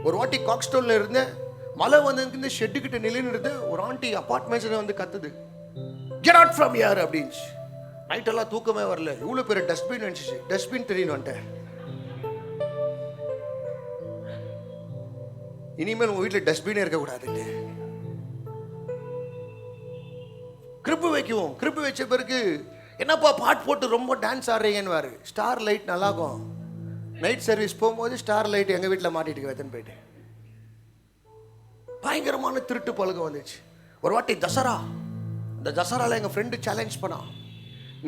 A: ஒரு வாட்டி காக்ஸ்டோன்ல இருந்தேன். மழை வந்து ஷெட்டு கிட்ட நிலைன்னு இருந்து ஒரு ஆண்டி அபார்ட்மெண்ட்ஸ்ல வந்து கத்துது, கெட் அவுட் ஃப்ரம் ஹியர் அப்படின்னு. நைட் எல்லாம் தூக்கமே வரல. இவ்வளவு பேர் டஸ்ட்பின் நினைச்சிச்சு. டஸ்ட்பின் தெரியும் வந்துட்டேன். இனிமேல் உங்க வீட்டில் டஸ்ட்பினே இருக்கக்கூடாதுன்னு கிரிப்பு வைக்குவோம். கிரிப்பு வச்ச பிறகு என்னப்பா பாட் போட்டு ரொம்ப டான்ஸ் ஆடுறீங்கன்னு. ஸ்டார் லைட் நல்லாக்கும். நைட் சர்வீஸ் போகும்போது ஸ்டார் லைட் எங்கள் வீட்டில் மாட்டிட்டு வைத்தன்னு போயிட்டு பயங்கரமான திருட்டு பழக்கம் வந்துச்சு. ஒரு வாட்டி தசரா, அந்த தசராவில் எங்கள் ஃப்ரெண்டு சேலஞ்ச் பண்ணான்,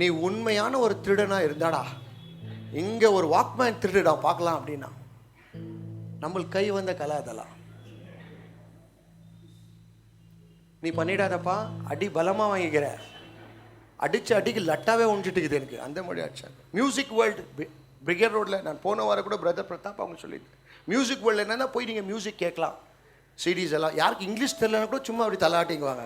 A: நீ உண்மையான ஒரு திருடனா இருந்தாடா இங்கே ஒரு வாக்மேன் திருடுடா பார்க்கலாம் அப்படின்னா. நம்மளுக்கு கை வந்த கலை அதெல்லாம். நீ பண்ணிடாதப்பா, அடி பலமாக வாங்கிக்கிற. அடிச்ச அடிக்கு லட்டாவே ஒழிஞ்சிட்டுக்குது எனக்கு. அந்த மாதிரி அடிச்சாங்க. மியூசிக் வேர்ல்டு பிரிகேட் ரோட்டில் நான் போன வாரம் கூட பிரதர் பிரதாப் அவங்க சொல்லியிருக்கேன். மியூசிக் வேர்ல்டு என்னன்னா போய் நீங்கள் மியூசிக் கேட்கலாம். சிடிஸ் எல்லாம் யாருக்கு இங்கிலீஷ் தெரியலன்னா கூட சும்மா அப்படி தலாட்டிங்குவாங்க.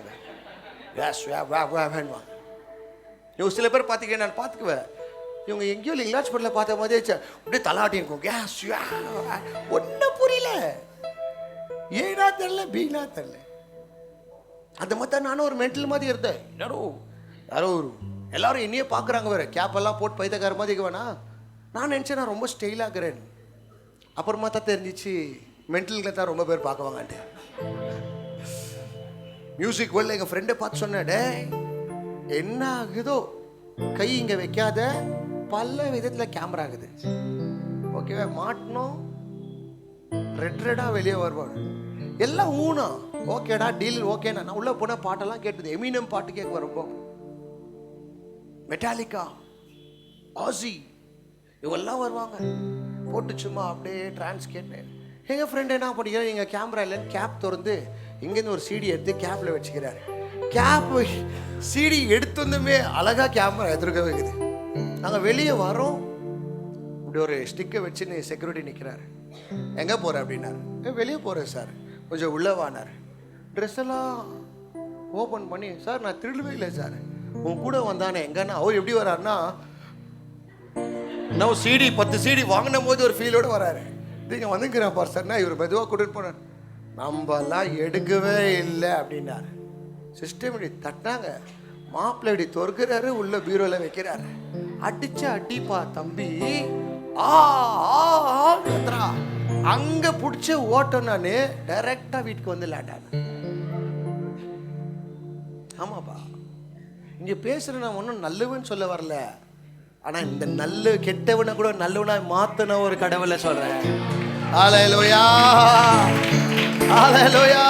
A: இவங்க சில பேர் பார்த்துக்க, நான் பார்த்துக்குவேன். இவங்க எங்கேயோ இங்கிலாஸ் படத்தில் பார்த்த மாதிரி அப்படியே தலாட்டி இருக்கும். கேஸ் ஒன்றும் புரியல, ஏனா தெரியல, பீனா தெரியல. அந்த மாதிரி தான் நானும் ஒரு மென்டல் மாதிரி இருந்தேன். யாரோ ஒரு எல்லாரும் என்னையே பார்க்குறாங்க வேறு. கேப்பெல்லாம் போட்டு பைத்தக்கார மாதிரி வேணா. நான் நினச்சேன் நான் ரொம்ப ஸ்டைலாக இருக்கிறேன். அப்புறமா தான் தெரிஞ்சிச்சு மென்டலுக்கு தான் ரொம்ப பேர் பார்க்குவாங்கன்ட்டு. மியூசிக் வேர்ல்டில் எங்கள் ஃப்ரெண்டை பார்த்து சொன்னேன், என்ன ஆகுதோ கை இங்கே வைக்காத, பல விதத்தில் கேமரா ஆகுது. ஓகேவா, மாட்டணும், ரெட்டாக வெளியே வருவாங்க எல்லாம் ஊனா. ஓகேடா டீல் ஓகேண்ணா. நான் உள்ளே போனால் பாட்டெல்லாம் கேட்டுது. எமினம் பாட்டு கேட்க ரொம்ப, மெட்டாலிக்கா, ஆசி இவெல்லாம் வருவாங்க. போட்டு சும்மா அப்படியே ட்ரான்ஸ் கேட்டேன். எங்கள் ஃப்ரெண்டு என்ன பண்ணிக்கிறேன், எங்கள் கேமரா இல்லைன்னு கேப் திறந்து இங்கேருந்து ஒரு சிடி எடுத்து கேப்பில் வச்சுக்கிறாரு. கேப் சிடி எடுத்து வந்துமே அழகாக கேமரா எதிர்க்க வைக்குது. நாங்கள் வெளியே வரோம், இப்படி ஒரு ஸ்டிக்கை வச்சுன்னு செக்யூரிட்டி நிற்கிறாரு. எங்கே போகிற அப்படின்னாரு. வெளியே போகிறேன் சார், கொஞ்சம் உள்ளே வானார். ட்ரெஸ் எல்லாம் ஓப்பன் பண்ணி, சார் நான் திருடவே இல்லை சார், உன் கூட வந்தானே எங்கன்னா. அவர் எப்படி வர்றாருன்னா, நான் சிடி 10 சிடி வாங்கின போது ஒரு ஃபீலோடு வராரு. நீங்கள் வந்துங்கிறேன் பார் சார்னா. இவர் மெதுவாக கூட்டிட்டு போனார். நம்மலாம் எடுக்கவே இல்லை அப்படின்னாரு. சிஸ்டம் இப்படி தட்டாங்க, மாப்பிள்ளை இப்படி தொறுக்கிறாரு, உள்ள பீரோவில் வைக்கிறாரு. அடிச்ச அடிப்பா தம்பி, ஆ கத்துறா. அங்க பிடிச்ச ஓட்டம் நான் டைரக்டா வீட்டுக்கு வந்து லேட் ஆனேன். ஆமாப்பா, இங்க பேசுற நான் ஒன்றும் நல்லவன்னு சொல்ல வரல. ஆனா இந்த நல்ல கெட்டவனை கூட நல்லவனா மாத்தன ஒரு கடவுளை சொல்றேன். ஹல்லேலூயா, ஹல்லேலூயா.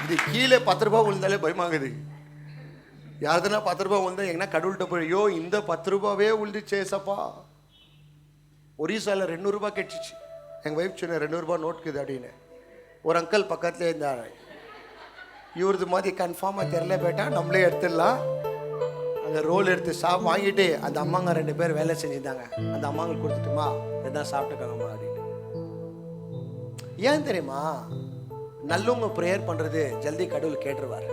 A: இது கீழே 10 ரூபாய் விழுந்தாலே பயமாகுது. யாருதுன்னா 10 ரூபாய் விழுந்தா எங்கன்னா கடவுள்கிட்ட போய், ஐயோ இந்த 10 ரூபாவே விழுந்துச்சேசப்பா. ஒரிசால 200 ரூபாய் கெட்டுச்சு. எங்க வைஃப் சொன்ன 200 ரூபாய் நோட்டுக்குது அப்படின்னு. ஒரு அங்கிள் பக்கத்துல இருந்தார். இவரது மாதிரி கன்ஃபார்மாக தெரில பேட்டா, நம்மளே எடுத்துடலாம். அந்த ரோல் எடுத்து வாங்கிட்டு அந்த அம்மாங்க 2 பேர் வேலை செஞ்சுருந்தாங்க. அந்த அம்மாங்களுக்கு கொடுத்துட்டுமா எதாவது சாப்பிட்டுக்காங்கம்மா அப்படின்னு. ஏன் தெரியுமா? நல்லவங்க ப்ரேயர் பண்றது ஜல்தி கடவுள் கேட்டுருவார்.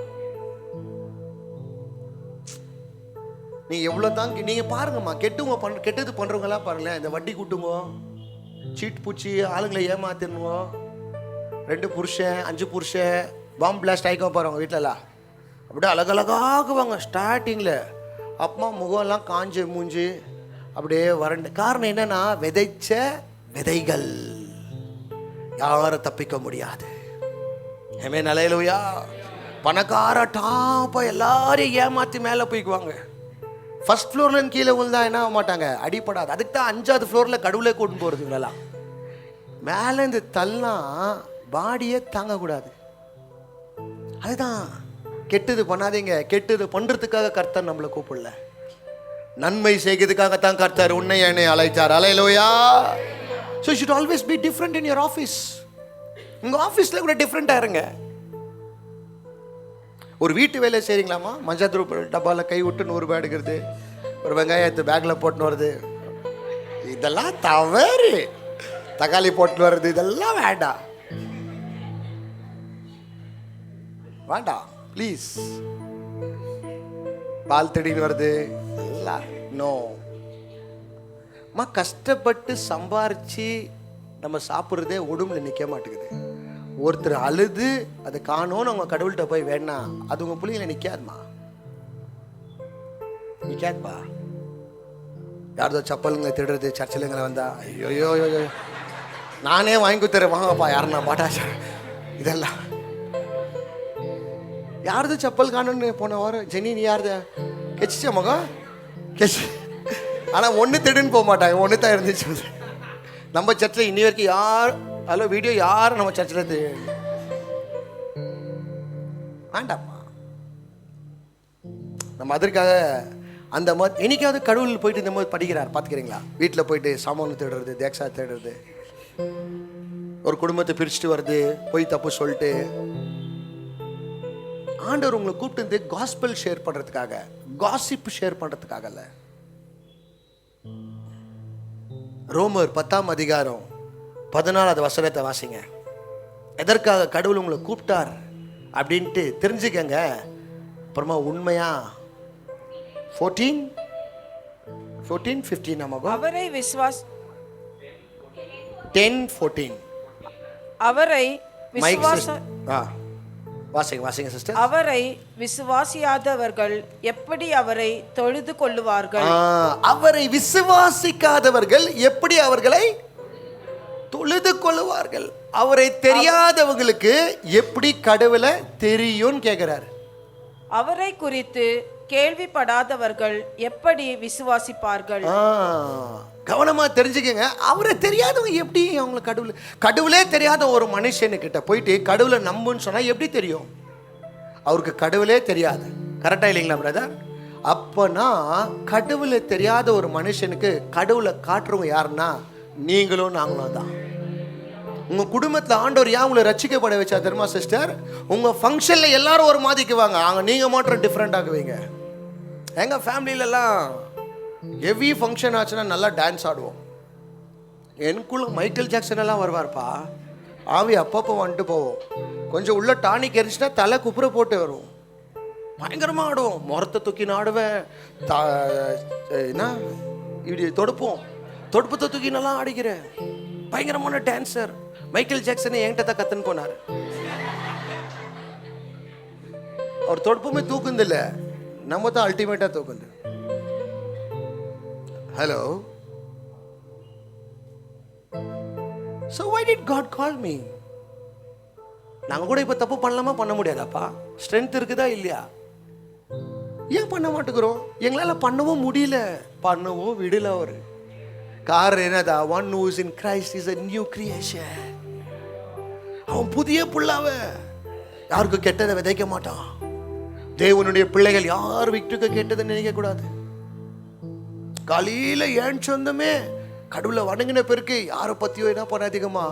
A: நீங்க எவ்வளவுதான் நீங்க பாருங்கம்மா, கெட்டது பண்றவங்கலாம் பாருங்களேன். இந்த வட்டி கூட்டுங்க, சீட் பூச்சி ஆளுங்களை ஏமாத்தினுங்க, 2 புருஷன் 5 புருஷன் பாம்பு பிளாஸ்ட் ஆகிக்க போகிறவங்க வீட்டிலலாம் அப்படியே அழகழகாகுவாங்க ஸ்டார்டிங்கில். அப்பமா முகம்லாம் காஞ்சு மூஞ்சி அப்படியே வறண்டு. காரணம் என்னன்னா, விதைச்ச விதைகள் யாரும் தப்பிக்க முடியாது. ஆமென், ஹல்லேலூயா. பணக்கார டாப்பா எல்லாரையும் ஏமாற்றி மேலே போய்க்குவாங்க. ஃபர்ஸ்ட் ஃப்ளோர்லேருந்து கீழே விழுந்தா என்ன ஆக மாட்டாங்க, அடிப்படாது. அதுக்கு தான் 5வது ஃப்ளோரில் கடவுளே கூட்டு போகிறதுங்களெல்லாம். மேலே இந்த தள்ளலாம் பாடியே தாங்கக்கூடாது. அதுதான் கெட்டது பண்ணாதீங்க. கெட்டது பண்றதுக்காக கர்த்தர் நம்மளை கூப்பிடல, நன்மை செய்கிறதுக்காகத்தான் கர்த்தர் உன்னை என்னை அழைத்தார். ஹல்லேலூயா. So you should always be different in your office. உங்க ஆஃபீஸில் கூட டிஃப்ரெண்ட்டாக இருங்க. ஒரு வீட்டு வேலை செய்கிறீங்களாமா, மஞ்சள் தூள் டப்பாவில் கை விட்டு 100 ரூபாய் எடுக்கிறது, ஒரு வெங்காயத்தை பேக்கில் போட்டுன்னு வருது, இதெல்லாம் தவறு. தக்காளி போட்டு வர்றது இதெல்லாம் வேண்டாம், வேண்டாம் ப்ளீஸ். பால் திடீர்னு வருது எல்லாம் நோ. கஷ்டப்பட்டு சம்பாரிச்சு நம்ம சாப்பிட்றதே உடம்புல நிற்க மாட்டேங்குது. ஒருத்தர் அழுது அதை காணோன்னு அவங்க கடவுள்கிட்ட போய் வேணா, அது உங்க பிள்ளைங்கள நிற்காதுமா, நிற்காதுப்பா. யாரதோ சப்பலுங்களை திடுறது சர்ச்சிலுங்களை வந்தா, ஐயோ நானே வாங்கி கொடுத்துறேன் வாங்கப்பா யாருன்னா பாட்டாச்சா. இதெல்லாம் யாரது சப்பல் காணுன்னு போன வாரம் ஜெனி நீ யாரத கெச்சிச்ச மகம் கெச்சி. ஆனால் ஒன்று திடுன்னு போக மாட்டாங்க, ஒன்று தான் இருந்துச்சு. நம்ம சர்ச்சில் இன்னி வரைக்கும் யார் ஹலோ வீடியோ யாரும் நம்ம சர்ச்சில் வேண்டாம்மா. நம்ம அதற்காக அந்த மாதிரி என்னைக்காவது கடவுள் போயிட்டு இந்த மாதிரி படிக்கிறார் பார்த்துக்கிறீங்களா? வீட்டில் போயிட்டு சாமான் தேடுறது, தேக்ஸா தேடுறது, ஒரு குடும்பத்தை பிரிச்சுட்டு வருது, போய் தப்பு சொல்லிட்டு. ஆண்டவர் உங்களை கூப்பிட்டு காஸ்பல் ஷேர் பண்றதுக்காக, காசிப் ஷேர் பண்றதுக்காகல. ரோமர் 10ஆம் அதிகாரம் 14வது வசனத்தை வாசிங்க. எதற்காக கடவுள் உங்களை கூப்பிட்டார் அப்படின்ட்டு தெரிஞ்சுக்கங்க. அப்புறமா உண்மையா 14-15 நமக்கு
B: அவரை
A: 10-14
B: அவரை
A: வாசிங்க சிஸ்டர்.
B: அவரை விசுவாசியாதவர்கள் எப்படி அவரை தொழுது கொள்ளுவார்கள்?
A: அவரை விசுவாசிக்காதவர்கள் எப்படி அவர்களை தொழுது கொள்ளுவார்கள்? அவரை தெரியாதவங்களுக்கு எப்படி கடவுளை தெரியும் கேட்கிறார்.
B: அவரை குறித்து கேள்விப்படாதவர்கள் எப்படி விசுவாசிப்பார்கள்?
A: கவனமா தெரிஞ்சுக்கங்க. அவரை தெரியாதவங்க எப்படி அவங்களை கடவுளே தெரியாத ஒரு மனுஷனுக்கிட்ட போயிட்டு கடவுளை நம்புன்னு சொன்னா எப்படி தெரியும்? அவருக்கு கடவுளே தெரியாது. கரெக்டா இல்லைங்களா பிரதர்? அப்பனா கடவுளை தெரியாத ஒரு மனுஷனுக்கு கடவுளை காட்டுறவங்க யாருன்னா நீங்களும் நாங்களும் தான். உங்க குடும்பத்தில் ஆண்டவர் ஏன் உங்களை ரட்சிக்கப்பட வச்சா தெரியுமா சிஸ்டர்? உங்க ஃபங்க்ஷன்ல எல்லாரும் ஒரு மாதிரிக்குவாங்க, அங்க நீங்க மாத்திரம் டிஃப்ரெண்ட் ஆகுவீங்க. எங்க ஃபேமிலியிலலாம் ஹெவி ஃபங்க்ஷன் ஆச்சுன்னா நல்லா டான்ஸ் ஆடுவோம். எனக்குள்ள மைக்கேல் ஜாக்சன் எல்லாம் வருவார்ப்பா. ஆவி அப்பப்போ வந்துட்டு போவோம். கொஞ்சம் உள்ள டானிக் எரிச்சுன்னா தலை குப்புற போட்டு வருவோம். பயங்கரமாக ஆடுவோம். முறத்தை தூக்கின்னு ஆடுவேன். என்ன இப்படி தொடுப்பத்தை தூக்கினெல்லாம் ஆடிக்கிறேன். பயங்கரமான டான்ஸர். மைக்கேல் ஜாக்சன் என்கிட்ட தான் கத்துன்னு போனார். அவர் தொடுப்புமே தூக்குந்தில்ல, நம்ம தான் அல்டிமேட்டாக தூக்குந்து. Hello, So why did God call me? நாங்க கூட இப்ப தப்பு பண்ணலாமா பண்ண முடியாதாப்பா? ஸ்ட்ரென்த் இருக்குதா இல்லையா? ஏன் பண்ண மாட்டேங்கிறோம்? எங்களால பண்ணவும் முடியல, பண்ணவும் விடல. அவரு காரணம் என்னதா? One who is in Christ is a new creation. அவன் புதிய புள்ளாவ, யாருக்கு கெட்டதை விதைக்க மாட்டான். தேவனுடைய பிள்ளைகள் யார் விட்டுக்க கெட்டதை நினைக்க கூடாது. காலையில ஏன் சொந்தமே கடவுளை வணங்கின பிறகு யாரை பத்தியோ என்ன பண்ணாதீங்கம்மா.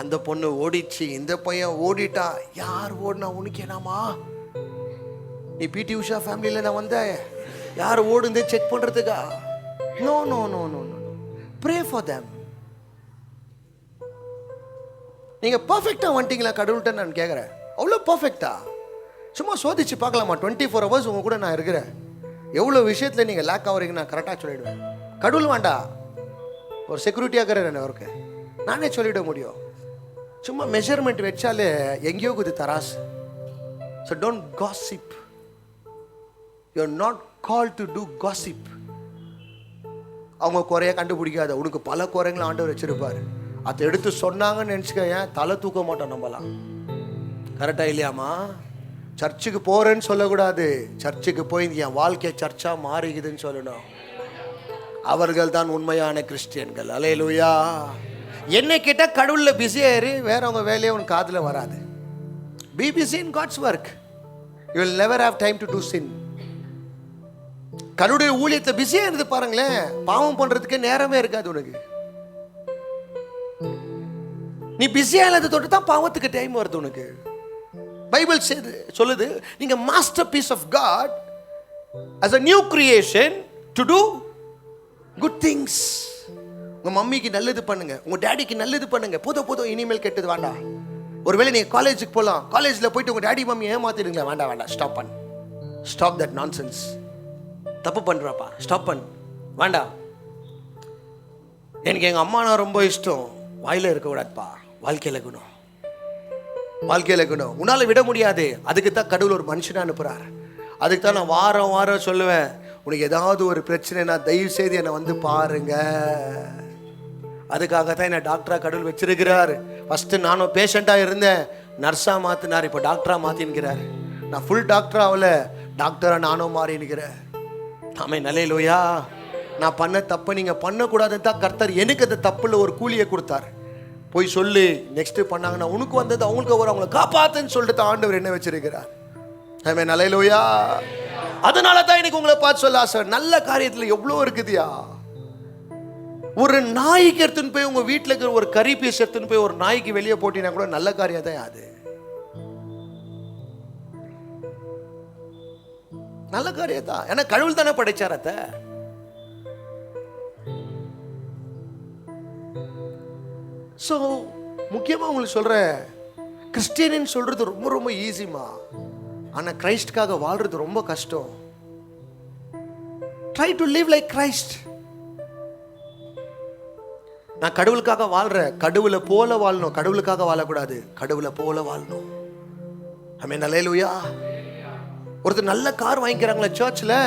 A: அந்த பொண்ணு ஓடிச்சு, இந்த பையன் ஓடிட்டா, யார் ஓடினா உனக்கு என்னமா? நீ பிடி உஷா ஃபேமிலியில நான் வந்த, யார் ஓடுந்தே செக் பண்றதுக்கா? No no no no no. Pray for them. நீங்க பர்ஃபெக்டா வந்துட்டீங்களா கடவுள்கிட்ட நான் கேட்குறேன். அவ்வளோ பர்ஃபெக்டா? சும்மா சோதிச்சு பார்க்கலாமா? 24 hours உங்க கூட நான் இருக்கிறேன். எவ்வளோ விஷயத்தில் நீங்கள் லேக் ஆகிறீங்க நான் கரெக்டாக சொல்லிவிடுவேன். கடவுள் வேண்டாம், ஒரு செக்யூரிட்டியாக இருக்கிறேன் அவருக்கு, நானே சொல்லிவிட முடியும். சும்மா மெஷர்மெண்ட் வச்சாலே எங்கேயோ குது தராசு. So don't gossip. You are not call to do gossip. அவங்க குறைய கண்டுபிடிக்காத, உனக்கு பல குறைங்களை ஆண்டவர் வச்சிருப்பார். அதை எடுத்து சொன்னாங்கன்னு நினச்சிக்க, ஏன் தலை தூக்க மாட்டோம் நம்மளாம். கரெக்டாக இல்லையாம்மா? சர்ச்சுக்கு போறேன்னு சொல்லக்கூடாது, சர்ச்சுக்கு போய் என் வாழ்க்கை சர்ச்சா மாறிக்குதுன்னு சொல்லணும். அவர்கள் தான் உண்மையான கிறிஸ்டியன்கள். அல்லேலூயா. என்ன கேட்டா கடவுள்ல பிஸியா இரு, வேற உங்க வேலையை உன் காதுல வராது. Be busy in God's work. You will never have time to to sin. கடவுளுடைய ஊழியத்தை பிஸியா இருந்து பாருங்களேன், பாவம் பண்றதுக்கு நேரமே இருக்காது உனக்கு. நீ பிஸியா இல்லாத தொட்டு தான் பாவத்துக்கு டைம் வருது உனக்கு. பைபிள் சொல்லுது, நீங்க masterpiece of God as a new creation to do good things. உங்க மம்மிக்கு நல்லது பண்ணுங்க, உங்க டாடிக்கு நல்லது பண்ணுங்க. போதும் இனிமேல் கெட்டது வேண்டாம். ஒருவேளை நீங்க காலேஜுக்கு போகலாம், காலேஜில் போயிட்டு உங்க டாடி மம்மி ஏமாத்திடுங்களா? வேண்டாம், ஸ்டாப் தட் நான்சென்ஸ். தப்பு பண்றப்பா, ஸ்டாப் பண்ணு, வேண்டாம். எனக்கு எங்க அம்மா நான் ரொம்ப இஷ்டம், வாயில இருக்கக்கூடாதுப்பா. வாழ்க்கையில் இருக்கணும். உன்னால விட முடியாது. அதுக்கு தான் கடவுள் ஒரு மனுஷனை அனுப்புறாரு. அதுக்கு தான் நான் வாரம் சொல்லுவேன், உனக்கு ஏதாவது ஒரு பிரச்சனைனா தயவு செய்து என்னை வந்து பாருங்க. அதுக்காக தான் என்னை டாக்டராக கடவுள் வச்சிருக்கிறார். ஃபஸ்ட்டு நானும் பேஷண்ட்டாக இருந்தேன், நர்ஸாக மாற்றினார், இப்போ டாக்டராக மாற்றின்னுக்கிறார். நான் ஃபுல் டாக்டராக ஆகல, டாக்டராக நானும் மாறினுக்கிறேன். ஆமே, நல்லேலூயா. நான் பண்ண தப்பை நீங்கள் பண்ணக்கூடாதுன்னு தான் கர்த்தர் எனக்கு அந்த தப்பில் ஒரு கூலியை கொடுத்தார். போய் சொல்லு, நெக்ஸ்ட் பண்ணாங்கன்னா உனக்கு வந்தது அவங்களுக்கு வரும், அவங்களை காப்பாத்துன்னு சொல்லிட்டு ஆண்டவர் என்ன வச்சிருக்கிறார். ஆமே, நல்லேலூயா. அதனால தான் எனக்கு உங்களை பார்த்து சொல்ல ஆசை. நல்ல காரியத்தில் எவ்வளோ இருக்குதுயா. ஒரு நாய்க்கு எடுத்துன்னு போய் உங்க வீட்டில் இருக்கிற ஒரு கறி பீஸ் எடுத்துன்னு போய் ஒரு நாய்க்கு வெளியே போட்டினா கூட நல்ல காரியம் தான் அது. நல்ல காரியம் தான். ஏன்னா கடவுள் தானே படைச்சார். அத ஸோ முக்கியமாக உங்களுக்கு சொல்கிறேன், கிறிஸ்டியனின்னு சொல்கிறது ரொம்ப ரொம்ப ஈஸிமா. ஆனால் கிரைஸ்டுக்காக வாழ்கிறது ரொம்ப கஷ்டம். Try to live like Christ. நான் கடவுளுக்காக வாழ்கிறேன், கடவுளை போல வாழணும். கடவுளுக்காக வாழக்கூடாது, கடவுளை போல வாழணும். ஆமென், அல்லேலூயா. ஒருத்தர் நல்ல கார் வாங்கிக்கிறாங்களே சர்ச்சில்,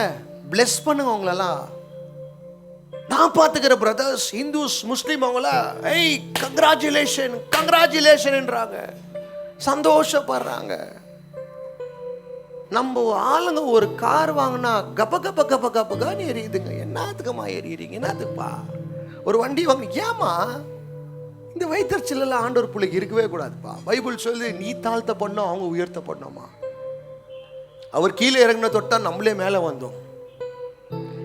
A: பிளெஸ் பண்ணுங்க அவங்களெல்லாம். நான் பார்த்துக்கிற பிரதர்ஸ், ஹிந்துஸ், முஸ்லீம், அவங்கள ஏய் கங்க்ராச்சுலேஷன்ன்றாங்க, சந்தோஷப்படுறாங்க. நம்ம ஆளுங்க ஒரு கார் வாங்கினா கப்பன்னு எரியுதுங்க. என்னத்துக்குமா எரியுறீங்க? என்னத்துப்பா ஒரு வண்டி வாங்க? ஏமா இந்த வைத்தறிச்சல் எல்லாம் ஆண்டவர் பிள்ளைக்கு இருக்கவே கூடாதுப்பா. பைபிள் சொல்லு, நீ தாழ்த்த பண்ணோம், அவங்க உயர்த்த பண்ணோமா. அவர் கீழே இறங்கின தொட்டா நம்மளே மேலே வந்தோம்.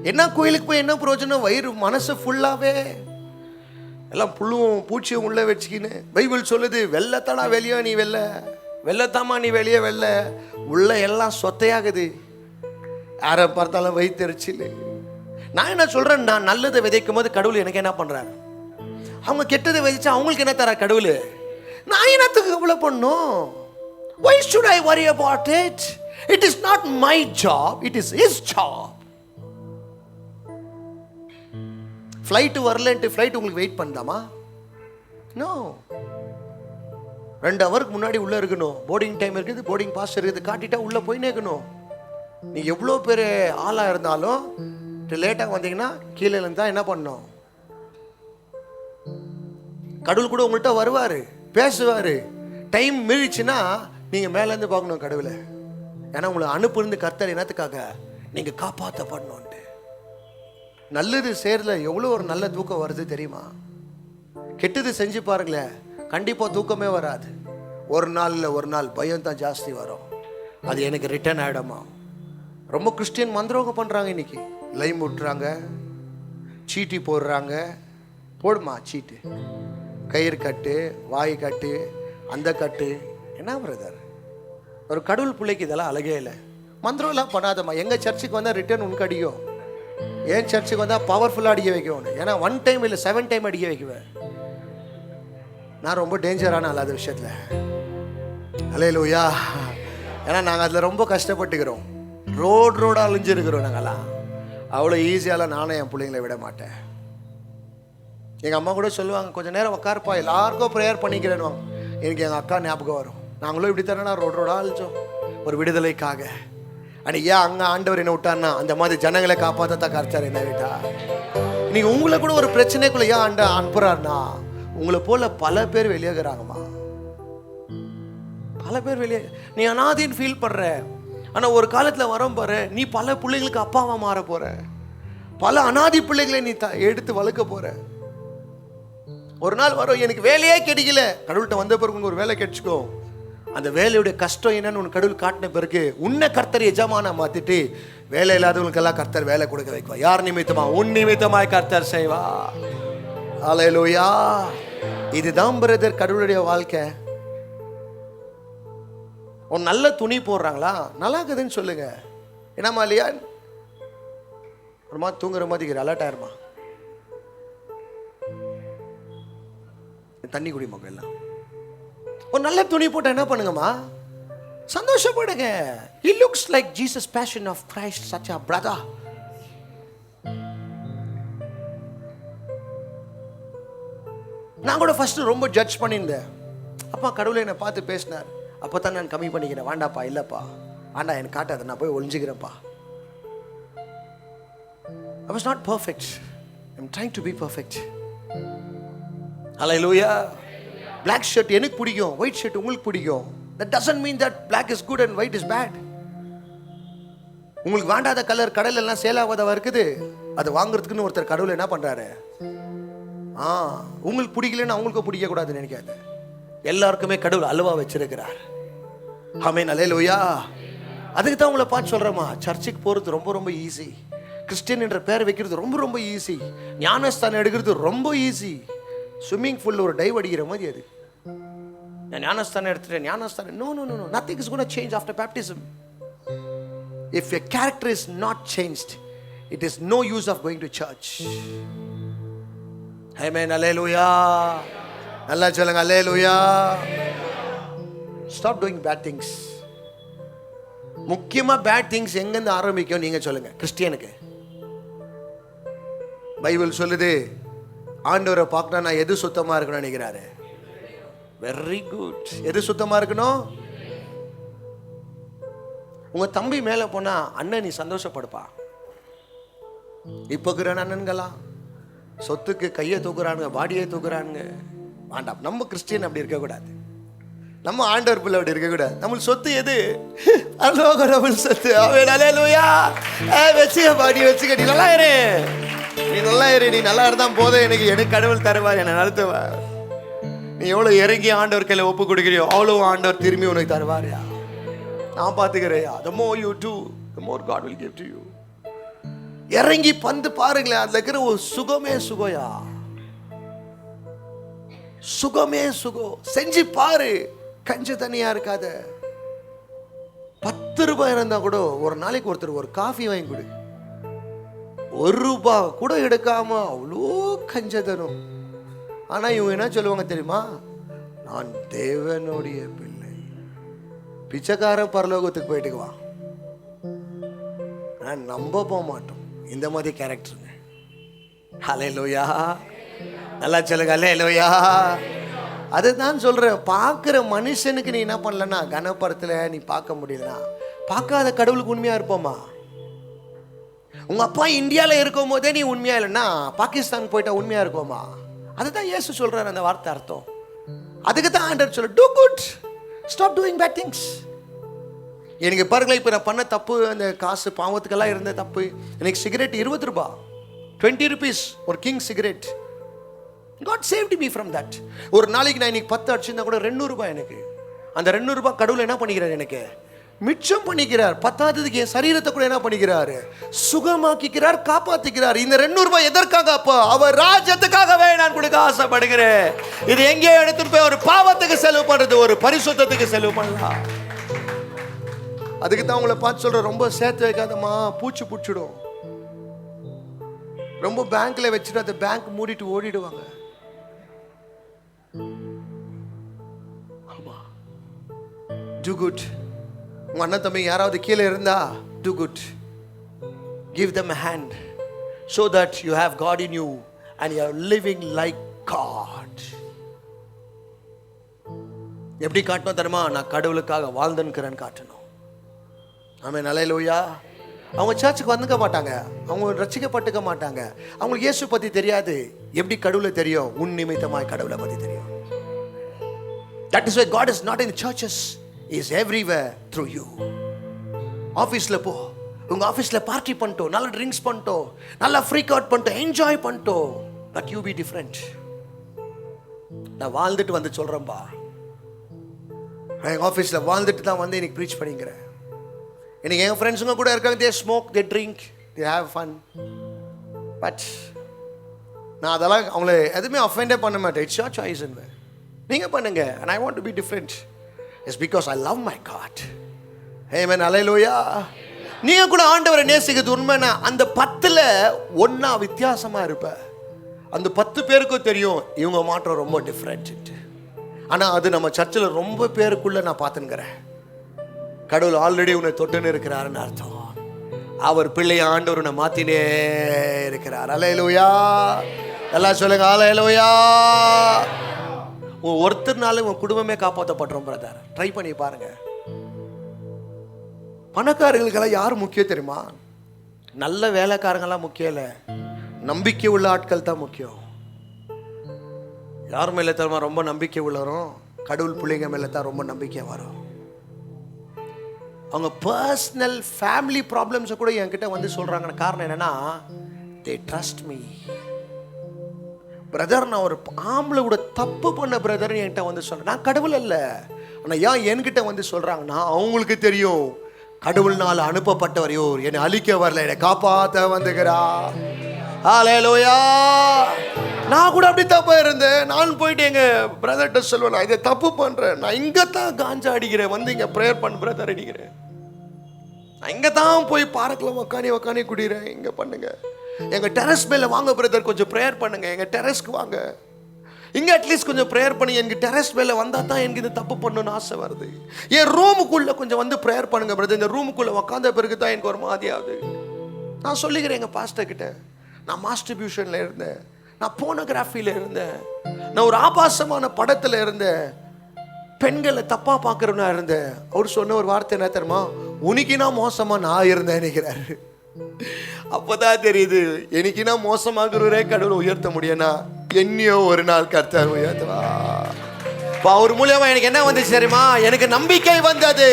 A: என்ன கோயிலுக்கு போய் என்ன பிரயோஜனம்? வயிறு மனசு ஃபுல்லாவே எல்லாம் புல்லும் பூச்சியும் உள்ள வச்சுக்கின்னு. பைபிள் சொல்லுது, வெள்ளத்தானா வெளியே நீ வெள்ளத்தாமா நீ வெளியே உள்ள எல்லாம் சொத்தையாகுது. யாரை பார்த்தாலும் வயிற்றுச்சல். நான் என்ன சொல்றேன், நான் நல்லதை விதைக்கும் போது கடவுள் எனக்கு என்ன பண்றாரு? அவங்க கெட்டதை விதைச்சா அவங்களுக்கு என்ன தர கடவுள்? நான் என்னத்துக்கு கவலை பண்ணும்? Why should I worry about it? It is not my job, it is his job. Flight வரலன்ட்டு ஃப்ளைட் உங்களுக்கு வெயிட் பண்ணாமா? நோ. 2 ஹவருக்கு முன்னாடி உள்ளே இருக்கணும். போர்டிங் டைம் இருக்குது, போர்டிங் பாஸ் இருக்குது, காட்டிட்டா உள்ளே போயினே இருக்கணும். நீ எவ்வளோ பேர் ஆளாக இருந்தாலும் லேட்டாக வந்தீங்கன்னா கீழே இருந்தால் என்ன பண்ணணும்? கடவுள் கூட உங்கள்கிட்ட வருவார், பேசுவார். டைம் மீறிச்சுன்னா நீங்கள் மேலேருந்து பார்க்கணும் கடவுளை. ஏன்னா உங்களை அனுப்புறது கர்த்தர் என்னத்துக்காக? நீங்கள் காப்பாற்றப்படணுன்ட்டு. நல்லது செய்கிறதுல எவ்வளோ ஒரு நல்ல தூக்கம் வருது தெரியுமா? கெட்டது செஞ்சு பாருங்களேன், கண்டிப்பாக தூக்கமே வராது. ஒரு நாள் பயம் தான் ஜாஸ்தி வரும். அது எனக்கு ரிட்டர்ன் ஆகிடுமா? ரொம்ப கிறிஸ்டியன் மந்திரவங்க பண்ணுறாங்க இன்னைக்கு. லைம் விட்டுறாங்க, சீட்டி போடுறாங்க. போடுமா சீட்டு, கயிறு கட்டு, வாய் கட்டு, அந்த கட்டு. என்ன பிரதர், ஒரு கடவுள் பிள்ளைக்கு இதெல்லாம் அழகே இல்லை. மந்திரம்லாம் பண்ணாதம்மா. எங்கள் சர்ச்சுக்கு வந்தால் ரிட்டர்ன் உனக்கு அடிக்கும். என் சர்ச்சுக்கு வந்தால் பவர்ஃபுல்லாக அடிக்க வைக்கணும். ஏன்னா 1 டைம் இல்லை 7 டைம் அடிக்க வைக்குவேன். நான் ரொம்ப டேஞ்சரான ஆள் அது விஷயத்தில். அல்லேலூயா. ஏன்னா நாங்கள் அதில் ரொம்ப கஷ்டப்பட்டுக்கிறோம். ரோடாக அழிஞ்சிருக்கிறோம் நாங்கள்லாம். அவ்வளோ ஈஸியாலாம் நானும் என் பிள்ளைங்களை விட மாட்டேன். எங்கள் அம்மா கூட சொல்லுவாங்க, கொஞ்சம் நேரம் உட்காருப்பா, எல்லாருக்கும் ப்ரேயர் பண்ணிக்கிறேன்னு. எனக்கு எங்கள் அக்கா ஞாபகம் வரும். நாங்களும் இப்படி தானே ரோடாக அழிச்சோம் ஒரு விடுதலைக்காக. அன்னைக்கு ஏன் அங்கே ஆண்டவர் என்ன விட்டார்னா, அந்த மாதிரி ஜனங்களை காப்பாற்றத்தான் கரைச்சார் என்ன விட்டா. நீங்கள் உங்களை கூட ஒரு பிரச்சனைக்குள்ள ஏன் அனுப்புறாருனா, உங்களை போல பல பேர் வெளியேறாங்கம்மா. பல பேர் வெளியே. நீ அனாதின்னு ஃபீல் பண்ணுற. ஆனால் ஒரு காலத்தில் வரும் பாரு, நீ பல பிள்ளைங்களுக்கு அப்பாவாக மாற போகிற. பல அனாதி பிள்ளைகளை நீ எடுத்து வளர்க்க போகிற. ஒரு நாள் வரும், எனக்கு வேலையே கிடைக்கல. கடவுள்கிட்ட வந்த பிறகு ஒரு வேலை கிடைச்சிக்கோ. அந்த வேலையுடைய கஷ்டம் என்னன்னு உனக்கு கடவுள் காட்டின பிறகு உன்னை கர்த்தர் எஜமானா மாற்றிட்டு வேலை இல்லாதவங்களுக்கெல்லாம் கர்த்தர் வேலை கொடுக்க வைக்குவா. யார் நிமித்தமா? உன் நிமித்தமாய் கர்த்தர் செய்வா. அல்லேலூயா. இதுதான் பிரதர் கடவுளுடைய வாழ்க்கை. ஒரு நல்ல துணி போடுறாங்களா, நல்லா இருக்குதுன்னு சொல்லுங்க. என்னம்மா இல்லையா, ஒரு மாதிரி தூங்குற மாதிரி அலர்ட் ஆயிருமா, தண்ணி குடி மக்கள் எல்லாம். ஒரு நல்ல துணி போட்டு என்ன பண்ணுங்கம்மா, சந்தோஷப்படுங்க. He looks like Jesus passion of Christ, such a brother. நான் கூட ஃபர்ஸ்ட் ரொம்ப ஜட்ஜ் பண்ணியிருந்தேன். அப்பா கடவுளை என்னை பார்த்து பேசினார். அப்போ தான் நான் கம்மி பண்ணிக்கிறேன். வேண்டாப்பா, இல்லைப்பா, ஆண்டா எனக்கு காட்டாத, நான் போய் ஒளிஞ்சுக்கிறேன்ப்பா. I was not perfect. I'm trying to be perfect. Hallelujah. Black shirt எனக்கு பிடிக்கும், white shirt உங்களுக்கு பிடிக்கும். That doesn't mean that black is good and white is bad. உங்களுக்கு வேண்டாத கலர் கடல் எல்லாம் சேலாவதா இருக்குது. அது வாங்குறதுக்குன்னு ஒருத்தர் கடவுள் என்ன பண்றாரு? உங்களுக்கு பிடிக்கலன்னு அவங்களுக்கு பிடிக்க கூடாதுன்னு நினைக்காது. எல்லாருக்குமே கடவுள் அல்வா வச்சிருக்கிறார். ஆமென். அல்லேலூயா. அதுக்கு தான் உங்களை பார்த்து சொல்றேம்மா, சர்ச்சுக்கு போறது ரொம்ப ரொம்ப ஈஸி. கிறிஸ்டியன் என்ற பேர் வைக்கிறது ரொம்ப ரொம்ப ஈஸி. ஞானஸ்தானம் எடுக்கிறது ரொம்ப ஈஸி. ஸ்விம்மிங் பூல்ல ஒரு டைவ் அடிக்கிற மாதிரி அது. நான் ஞானஸ்தானம் எடுத்துட்டேன், ஞானஸ்தானம். No no no, nothing is going to change after baptism. If your character is not changed, it is no use of going to church. Amen. Hallelujah. நல்லா சொல்லுங்க, அல்லேலூயா. Stop doing bad things. முக்கியமாக பேட் திங்ஸ் எங்கேருந்து ஆரம்பிக்கும் நீங்கள் சொல்லுங்க. கிறிஸ்டியனுக்கு Bible சொல்லுது, ஆண்டவரை பார்க்கணும் நான் எது சுத்தமாக இருக்கணும்னு நினைக்கிறாரு. Very good. எது சுத்தமாக இருக்கணும்? உங்கள் தம்பி மேலே போனால் அண்ணன் நீ சந்தோஷப்படுப்பா. இப்போ இருக்கிற அண்ணன்களா சொத்துக்கு கையை தூக்குறானுங்க, பாடியை தூக்குறானுங்க. வேண்டாம். நம்ம கிறிஸ்டியன் அப்படி இருக்கக்கூடாது. நம்ம ஆண்டவர் பிள்ளை அப்படி இருக்கக்கூடாது. நம்ம சொத்து எது? அலோகரவன் சொத்து. அவன் அல்லேலூயா. வச்சுக்க பாடி வச்சுக்க. நீ நல்லா இரு, நீ நல்லா இரு. நீ நல்லா இருந்தா போதும். எனக்கு கடவுள் தருவார், என்னை நடத்துவார். நீ எவ்வளோ இறங்கி ஆண்டவர் கையில் ஒப்பு கொடுக்கிறியோ அவ்வளோ ஆண்டவர் திரும்பி உனக்கு தருவாரியா. நான் பார்த்துக்கிறேயா. The more you do, the more God will give to you. இறங்கி பந்து பாருங்களேன், அதுல இருக்கிற ஒரு சுகமே சுகயா. சுகமே சுகம். செஞ்சு பாரு. கஞ்ச தனியா இருக்காத. 10 ரூபாய் இருந்தா கூட ஒரு நாளைக்கு ஒருத்தர் ஒரு காஃபி வாங்கி கொடு. 1 ரூபாய் கூட எடுக்காம அவ்வளோ கஞ்ச தரும். ஆனா இவங்க என்ன சொல்லுவாங்க தெரியுமா? நான் தேவனுடைய பிள்ளை. பிச்சைக்கார பரலோகத்துக்கு போயிட்டுக்குவா. நான் நம்ப போக மாட்டோம் இந்த மாதிரி கேரக்டருங்க. அல்லேலூயா. நல்லா சொல்லுங்க, அல்லேலூயா. அதுதான் சொல்றேன். பார்க்குற மனுஷனுக்கு நீ என்ன பண்ணலன்னா, கனப்படத்தில் நீ பார்க்க முடியலனா, பார்க்காத கடவுளுக்கு உண்மையா இருப்போமா? உங்க அப்பா இந்தியாவில் இருக்கும் போதே நீ உண்மையா இல்லைன்னா பாகிஸ்தான் போயிட்டா உண்மையா இருக்கோமா? அதுதான் இயேசு சொல்றாரு அந்த வார்த்தை அர்த்தம். அதுக்கு தான் ஆண்டவர் சொல்ல, do good, stop doing bad things. எனக்கு பாருங்களேன், இப்போ நான் பண்ண தப்பு, அந்த காசு பாவத்துக்கெல்லாம் இருந்த தப்பு. எனக்கு சிகரெட் 20 ரூபாய், 20 rupees ஒரு king cigarette. God saved me from that. ஒரு நாளைக்கு நான் இன்னைக்கு 10 அடிச்சிருந்தா கூட 200 ரூபாய் எனக்கு. அந்த 200 ரூபாய் கடவுள் என்ன பண்ணிக்கிறார், எனக்கு மிச்சம் பண்ணிக்கிறார். பத்தாததுக்கு என் சரீரத்தை கூட என்ன பண்ணிக்கிறார், சுகமாக்கிக்கிறார், காப்பாத்திக்கிறார். இந்த 200 ரூபாய் எதற்காக? அப்போ அவர் ராஜ்யத்துக்காகவே நான் கொடுக்க ஆசைப்படுகிறேன். இது எங்கேயோ எடுத்துட்டு போய் ஒரு பாவத்துக்கு செலவு பண்றது, ஒரு பரிசுத்தத்துக்கு செலவு பண்ணலாம். அதுக்கு தான் உங்களை பார்த்து சொல்றேன், ரொம்ப சேர்த்து வைக்காதம்மா, பூச்சி பிடிச்சிடும். ரொம்ப பேங்க்ல வச்சுட்டு அந்த பேங்க் மூடிட்டு ஓடிடுவாங்க. ஆமா, do good. உங்க அண்ணன் தம்பி யாராவது கீழே இருந்தா do good, give them a hand so that you have God in you and you are living like God. எப்படி காட்டணும் தெரியுமா? நான் கடவுளுக்காக வாழ்ந்துக்கிறேன்னு காட்டணும். ஆமென், அல்லேலூயா. அவங்க சர்ச்சுக்கு வந்துக்க மாட்டாங்க, அவங்க ரட்சிக்கப்பட்டுக்க மாட்டாங்க, அவங்களுக்கு இயேசு பத்தி தெரியாது. எப்படி கடவுளை தெரியும்? உன் நிமித்தமாய் கடவுளை பத்தி தெரியும். That is why God is not in the churches, He is everywhere through you. ஆஃபீஸ்ல போ, உங்க ஆஃபீஸ்ல பார்ட்டி பண்ணிட்டோம், நல்ல ட்ரிங்க்ஸ் பண்ணிட்டோம், நல்லா ஃப்ரீக் அவுட் பண்ணிட்டோம், என்ஜாய் பண்ணிட்டோம். But you be different. நான் வாழ்ந்துட்டு வந்து சொல்றேன்பா, என் ஆஃபீஸ்ல வாழ்ந்துட்டு தான் வந்து இன்னைக்கு ப்ரீச் பண்ணிக்கிறேன். இன்னைக்கு என் ஃப்ரெண்ட்ஸுங்க கூட இருக்காங்க, they smoke, they drink, they have fun. But நான் அதெல்லாம் அவங்கள எதுவுமே அஃபெண்டே பண்ண மாட்டேன். It's your choice. நீங்கள் பண்ணுங்க. and I want to be different. It's because I love my God. Amen, hallelujah. நீங்கள் கூட ஆண்டவரை நேசிக்கிறது உண்மைன்னா அந்த 10ல் ஒன்றா வித்தியாசமாக இருப்ப. அந்த 10 பேருக்கும் தெரியும் இவங்க மாற்றம் ரொம்ப டிஃப்ரெண்ட். ஆனால் அது நம்ம சர்ச்சில் ரொம்ப பேருக்குள்ளே நான் பார்த்துங்கிறேன். கடவுள் ஆல்ரெடி உன்னை தொட்டுன்னு இருக்கிறாருன்னு அர்த்தம். அவர் பிள்ளைய ஆண்டவர் உன்னை மாத்தினே இருக்கிறார். அல்லேலூயா. எல்லாம் சொல்லுங்க, அல்லேலூயா. ஒருத்தர்னால உன் குடும்பமே காப்பாற்றப்படுறோம் பிரதர். ட்ரை பண்ணி பாருங்க. பணக்காரர்களுக்கெல்லாம் யார் முக்கியம் தெரியுமா? நல்ல வேலைக்காரங்களாம் முக்கியம் இல்லை, நம்பிக்கை உள்ள ஆட்கள் தான் முக்கியம். யார் மேலே தருமா ரொம்ப நம்பிக்கை உள்ளவரும்? கடவுள் பிள்ளைங்க மேலே தான் ரொம்ப நம்பிக்கை வரும். அவங்க பர்சனல் ஃபேமிலி ப்ராப்ளம்ஸை கூட என்கிட்ட வந்து சொல்கிறாங்க. காரணம் என்னென்னா, தே ட்ரஸ்ட் மீ. பிரதர், நான் ஒரு ஆம்பளை கூட தப்பு பண்ண பிரதர்னு என்கிட்ட வந்து சொல்கிறேன். நான் கடவுள் இல்லை, ஆனால் ஏன் என்கிட்ட வந்து சொல்கிறாங்கன்னா அவங்களுக்கு தெரியும் கடவுள்னால அனுப்பப்பட்டவரையோ என்னை அழிக்க வரல, என்னை காப்பாற்ற வந்துக்கிறா. ஹல்லேலூயா. நான் கூட அப்படி தப்பாக இருந்தேன். நான் போயிட்டு எங்கள் பிரதர்கிட்ட சொல்லுவேன், நான் இதை தப்பு பண்ணுறேன், நான் இங்கே தான் காஞ்சா அடிக்கிறேன், வந்து இங்கே ப்ரேயர் பண்ண பிரதர் அடிக்கிறேன், நான் இங்கே தான் போய் பார்க்கில் உக்கானி குடிக்கிறேன், இங்கே பண்ணுங்க, எங்கள் டெரஸ் மேலே வாங்க பிரதர், கொஞ்சம் ப்ரேயர் பண்ணுங்க, எங்கள் டெரஸ்க்கு வாங்க, இங்கே அட்லீஸ்ட் கொஞ்சம் ப்ரேயர் பண்ணி எனக்கு டெரஸ் மேலே வந்தால் தான் எனக்கு இது தப்பு பண்ணணும்னு ஆசை வருது. என் ரூமுக்குள்ளே கொஞ்சம் வந்து ப்ரேயர் பண்ணுங்க பிரதர், இந்த ரூமுக்குள்ளே உக்காந்த பிறகு தான் எனக்கு ஒரு மாதிரியாகுது. நான் சொல்லிக்கிறேன் எங்கள் பாஸ்டர் கிட்ட, நான் மாஸ்டிபியூஷனில் இருந்தேன், நான் போனோகிராஃபியில் இருந்தேன், நான் ஒரு ஆபாசமான படத்தில் இருந்தேன், பெண்களை தப்பாக பார்க்குறவனா இருந்தேன். அவர் சொன்ன ஒரு வார்த்தை என்ன தெரியுமா? உனக்கினா மோசமாக நான் இருந்தேன் நினைக்கிறாரு. அப்போதான் தெரியுது, எனக்கினா மோசமாகிறவரே கடவுள் உயர்த்த முடியும்னா என்னையோ ஒரு நாள் கர்த்தர் உயர்த்துவா. அவர் மூலியமா எனக்கு என்ன வந்துச்சு தெரியுமா? எனக்கு நம்பிக்கை வந்தது.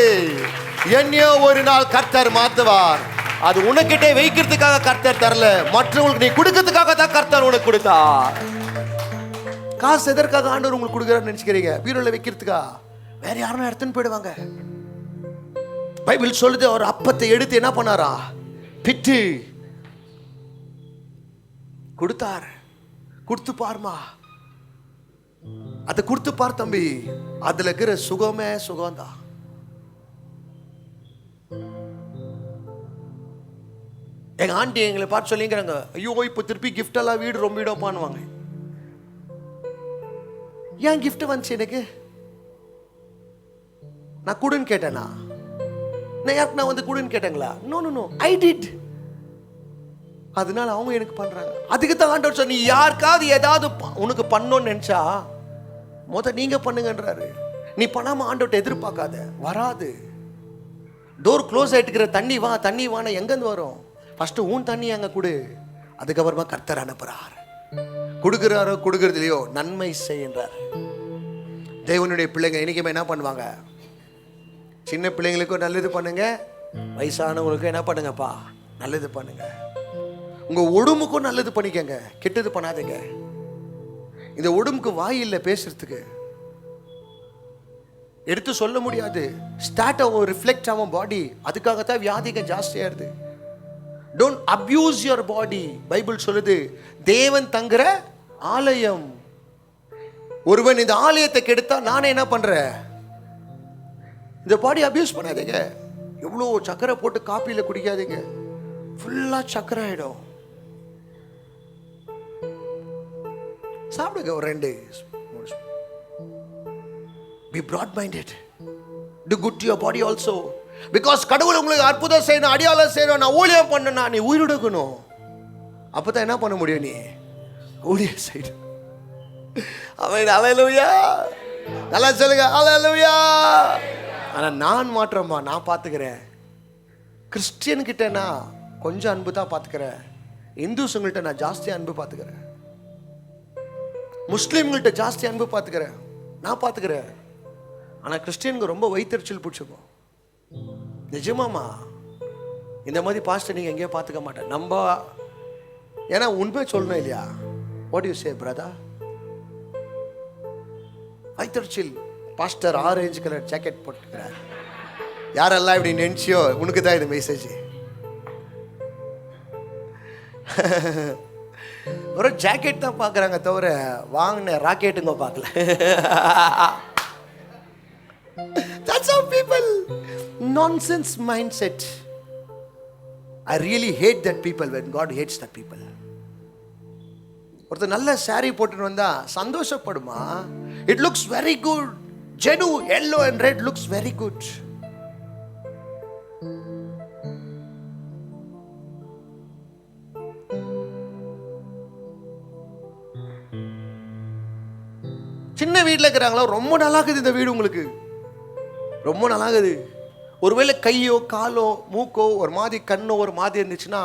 A: என்னையோ ஒரு நாள் கர்த்தர் மாத்துவார். அது உனக்கிட்டே வைக்கிறதுக்காக கர்த்தர் தரல, மற்றவங்களுக்கு நீ கொடுக்கறதுக்காக தான் கர்த்தர் உனக்கு கொடுத்தார். காசு எதற்காக ஆண்டவர் உங்களுக்கு கொடுக்குறாருன்னு நினைச்சுக்கிறீங்க? பீரோல வைக்கிறதுக்கா? வேற யாரும் எடுத்துன்னு போயிடுவாங்க. பைபிள் சொல்லுது, அவர் அப்பத்தை எடுத்து என்ன பண்ணாரா? பிட்டு கொடுத்தார். கொடுத்து பாருமா, அதை கொடுத்து பார் தம்பி, அதுல இருக்கிற சுகமே சுகம்தான். எங்க ஆண்டி எங்களை பார்த்து சொல்லிங்கிறாங்க, ஐயோ இப்போ திருப்பி கிஃப்ட் எல்லாம் வீடு ரொம்ப பண்ணுவாங்க. ஏன் கிஃப்ட் வந்துச்சு எனக்கு? நான் குடுன்னு கேட்டேனா? நான் யாருக்கு நான் வந்து குடுன்னு கேட்டேங்களா? No no no, I did. அதனால அவங்க எனக்கு பண்றாங்க. அதுக்கு தான் ஆண்டவர் சொன்ன, நீ யாருக்காவது ஏதாவது உனக்கு பண்ணணும்னு நினைச்சா நீங்க பண்ணுங்கன்றாரு. நீ பண்ணாம ஆண்டவர்கிட்ட எதிர்பார்க்காத, வராது. டோர் க்ளோஸ் ஆயிட்டுக்கிற தண்ணி வா தண்ணி வானா எங்கேருந்து வரும்? ஃபர்ஸ்ட் உன் தண்ணி அங்கே கொடு, அதுக்கப்புறமா கர்த்தர் அனுப்புறார். கொடுக்குறாரோ கொடுக்கறதுலையோ நன்மை செய்கின்றார். தேவனுடைய பிள்ளைங்க இன்றைக்குமே என்ன பண்ணுவாங்க? சின்ன பிள்ளைங்களுக்கும் நல்லது பண்ணுங்க, வயசானவங்களுக்கும் என்ன பண்ணுங்கப்பா, நல்லது பண்ணுங்க. உங்கள் உடம்புக்கும் நல்லது பண்ணிக்கங்க, கெட்டது பண்ணாதீங்க. இந்த உடம்புக்கு வாய் இல்லை பேசுறதுக்கு, எடுத்து சொல்ல முடியாது. ஸ்டார்ட் ஆகும், ரிஃப்ளெக்ட் ஆகும் பாடி. அதுக்காகத்தான் வியாதிகள் ஜாஸ்தியாயிருது. Don't abuse your body. Bible சொல்லுது தேவன் தங்குற ஆலயம். ஒருவன் இந்த ஆலயத்தை கெடுத்தா நானே என்ன பண்றேன்? இந்த பாடி அபியூஸ் பண்ணாதீங்க. எவ்வளோ சக்கரை போட்டு காப்பியில் குடிக்காதீங்க, ஃபுல்லா சக்கரை ஆயிடும். சாப்பிடுங்க ஒரு 2. Be broad-minded. Do good to your body also. Because கடவுள் உங்களுக்கு அற்புதம் செய்யணும், அடையாளம் செய்யணும், நான் ஊழியம் பண்ணணும், நீ உயிரிழக்கணும். அப்பதான் என்ன பண்ண முடியும்? நீ ஊழியம் செய்யணும். ஆமென். ஹல்லேலூயா. நல்லா சொல்லுங்க ஹல்லேலூயா. ஆனா நான் மாற்றமா, நான் பார்த்துக்கிறேன். கிறிஸ்டியன் கிட்ட நான் கொஞ்சம் அன்பு தான் பார்த்துக்கிறேன். இந்துஸுங்கள்ட்ட நான் ஜாஸ்தி அன்பு பார்த்துக்கிறேன். முஸ்லீம்கள்ட்ட ஜாஸ்தி அன்பு பார்த்துக்கிறேன், நான் பார்த்துக்கிறேன். ஆனால் கிறிஸ்டியனுக்கு ரொம்ப வைத்தறிச்சல் பிடிச்சிப்போம். நிஜமாமா இந்த மாதிரி பாஸ்டர் நீங்கள் எங்கேயோ பார்த்துக்க மாட்டேன் நம்ம. ஏன்னா உண்மை சொல்லணும் இல்லையா? What you say brother? வைத்தறிச்சல். பாஸ்டர் ஆரஞ்சு கலர் ஜாக்கெட் போட்டுக்கிறார். யாரெல்லாம் இப்படி நினைச்சியோ உனக்கு தான் இது மெசேஜ். ஒரு ஜாக்கெட் தான் பார்க்குறாங்க தவிர வாங்கின ராக்கெட்டுங்க பார்க்கல. That's how people, nonsense mindset. I really hate that people when God hates that people. ஒருத்தர் நல்ல சாரி போட்டுட்டு வந்தா சந்தோஷப்படுமா? It looks very good. Jenu yellow and red looks very good. சின்ன வீட்டில் இருக்கிறாங்களா, ரொம்ப நல்லாக்குது இந்த வீடு, உங்களுக்கு ரொம்ப நல்லாகுது. ஒருவேளை கையோ காலோ மூக்கோ ஒரு மாதிரி கண்ணோ ஒரு மாதிரி இருந்துச்சுன்னா